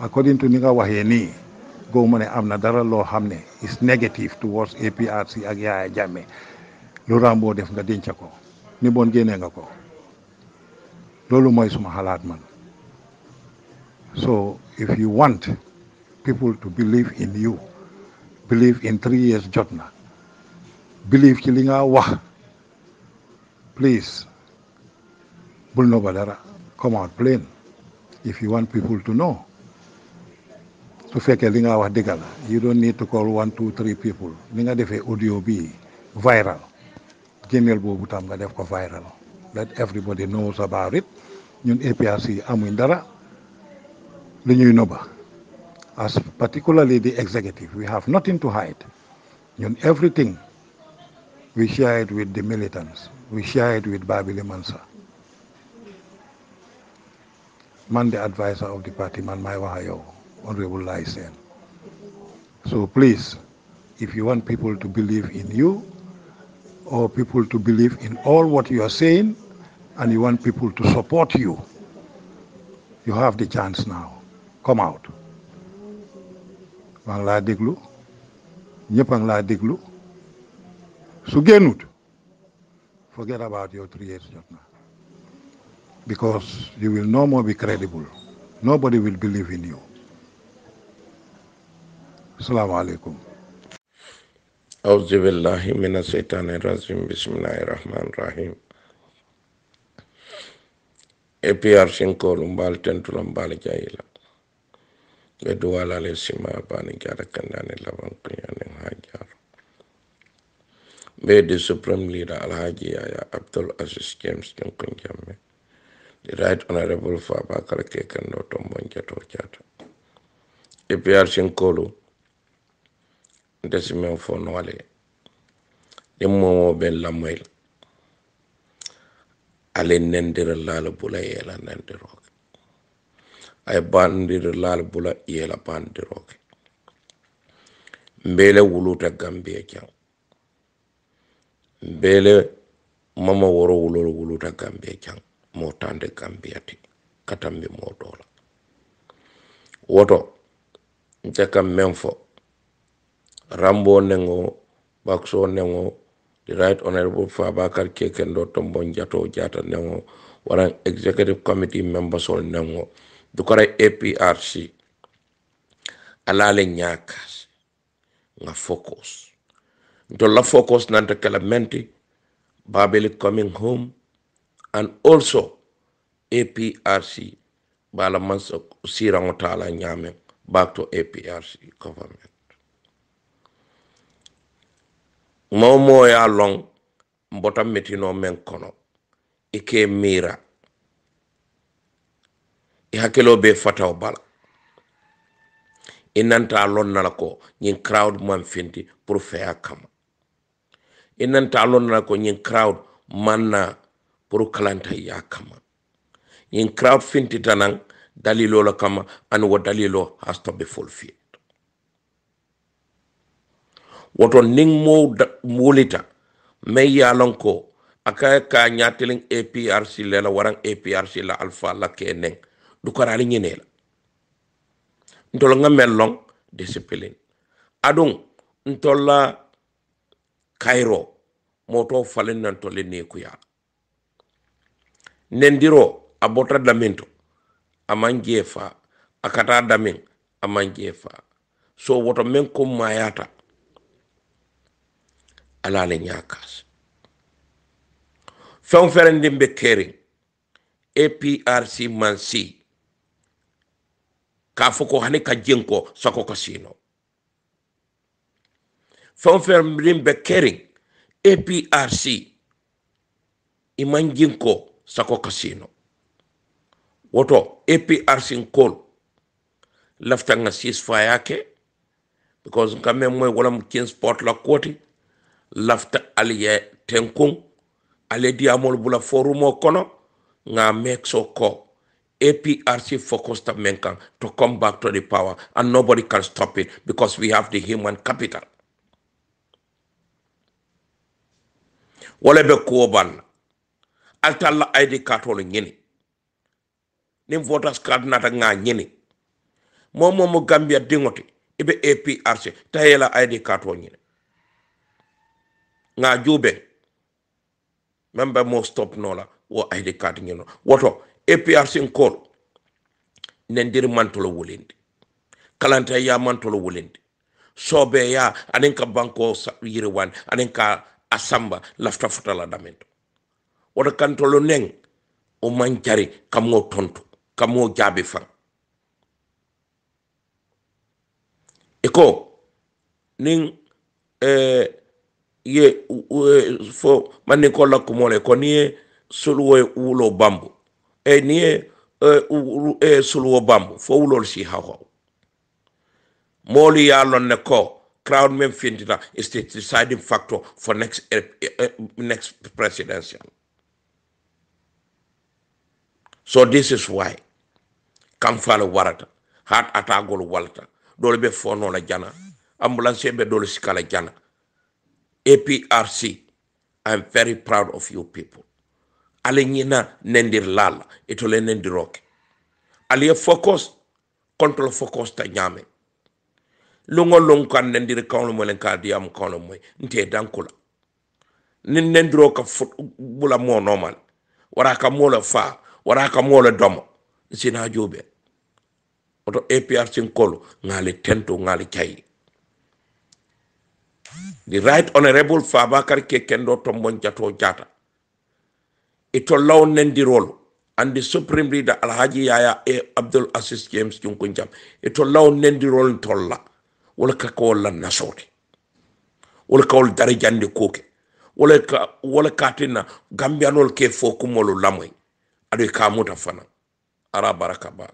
[SPEAKER 10] according to ni nga waxee nii goo ma ne am na dara loo xam ne is negative towards APRC ak Yaya Jammeh lu Rambo def nga denca ko ni bon génnee nga ko loolu mooy suma xalaat man so if you want people to believe in you believe in 3 years jot na believe ci li nga wax please bul no ba dara come out plain if you want people to know su fekkee li nga wax dëgg la you don't need to call 1 2 3 people ni nga defee audio bi viral génneel boobu tam nga def ko viral let everybody knows about it ñun APRC amuñ dara li ñuy noba as particularly the executive we have nothing to hide ñun everything we share it with the militants we share it with Babili Mansa man the advisor of the party man may wax yow Honorable Laye Sène so please if you want people to believe in you or people to believe in all what you are saying and you want people to support you you have the chance now come out maa ngi laa déglu ñëpp a ngi laa déglu su génnut forget about your 3 years jot na because you will no more be credible. Nobody will believe in you. Assalamu alaikum.
[SPEAKER 11] Auzu billahi minas shaitanir rajim. Bismillahirrahmanirrahim. APR Shinkol umbal tentulam bal jayila. Beduala le sima bani jara kandani lawan kunyani hajar. Be the Supreme Leader Alhaji Yaya Abdul Aziz James Nunkun Jammeh. The Right Honorable Fabakary Kekendo Tombong Jato Jata. APR Shinkolu Ndesimen Fonwale. The Momo Ben Lamuel. Ale Nendira Lala Bula Yela Nendirok. I bandir Lala Bula Yela Bandirok. Mbele Wuluta Gambia Jang. Mbele mama woro wuluta Gambia Jang. Motande Gambia ti. Katambi modola. Woto. Njaka Memfo. Rambo nengo. Bakso nengo. The Right Honorable Fabakary Kekendo Tombong Jato Jata nengo. Warang Executive Committee members all nengo. Dukare APRC. Alale nyakas. Nga focus. Dolla focus nanta calamenti, Babeli coming home, and also APRC, bala manso sirangotala nyame, back to APRC government. Momo ya long, mbota metino men kono, ike mira, ihakelo be fatao bala. Inanta alon nalako, nyin crowd man finti, pour faire kama. Inanta alon nalako, nyin crowd manna, pour kalanta ya kama. Nyin crowd finti tanang, dalilo la kama, and what dalilo has to be fulfilled. Woto ning mo mulita, me ya lonko, akaya ka nyateling APRC lela warang APRC la alpha la keneng, dukarali nyenela. Ntola nga melong discipline. Adung ntola Cairo moto falen nantole nekuya. Nendiro abota daminto amanjefa akata damin amanjefa. So woto menko mayata alale nyakas. Fem ferendimbe caring APRC mansi Kafoko hani ka jenko sako kasino. Fonfermbrim bekering APRC iman jenko sako kasino. Woto APRC nkol lafta nga ceasefire yake because nkame mwe wala mkin sport la koti lafta aliye tenkung ale diamol bula forumo kono nga mekso ko APRC focused on Menkan to come back to the power, and nobody can stop it because we have the human capital. Wale be kuoban altalla ID card wala nyini nim voters card nata nga nyini momo Gambia dingoti ibe APRC tayela ID card wala nyini nga jube member mo stop nola wo ID card nyino woto APRC nkol nendiri mantolo wulindi kalanta ya mantolo wulindi sobe ya anenka banko yiriwan anenka asamba lafta futala damento wada kantolo neng o manjari kamo tonto kamo jabi fang eko ning ye fo maniko la kumole ko ni suluwe ulo bambu niye suluwo bambu fo wulol si hawo moli ya lon ne ko crowd men fintita is the deciding factor for next presidential. So this is why kamfala warata heart attack gol walta dole be fono la jana ambulance be dole sikala jana. APRC, I'm very proud of you people. Alenyina nendir lala itole nendiroke aliye focus control focus ta nyame lungo kan nendir kawlo mo len ka diam kawlo moy nte dankula nin nendiro ka bula mo normal wara ka mo la fa wara ka mole domo sina jobe oto APRC kolo ngali tento ngali chay the right honorable Fabakary Kekendo Tombong Jato Jata ito law nendi role and the supreme leader Alhaji Yaya Abdul Aziz James Junkunjam ito law nendi role tolla wala ka ko la nasoti wala ka wol darajande koke wala katina gambianol ke fo kumolo lamoy adu ka muta fana ara baraka ba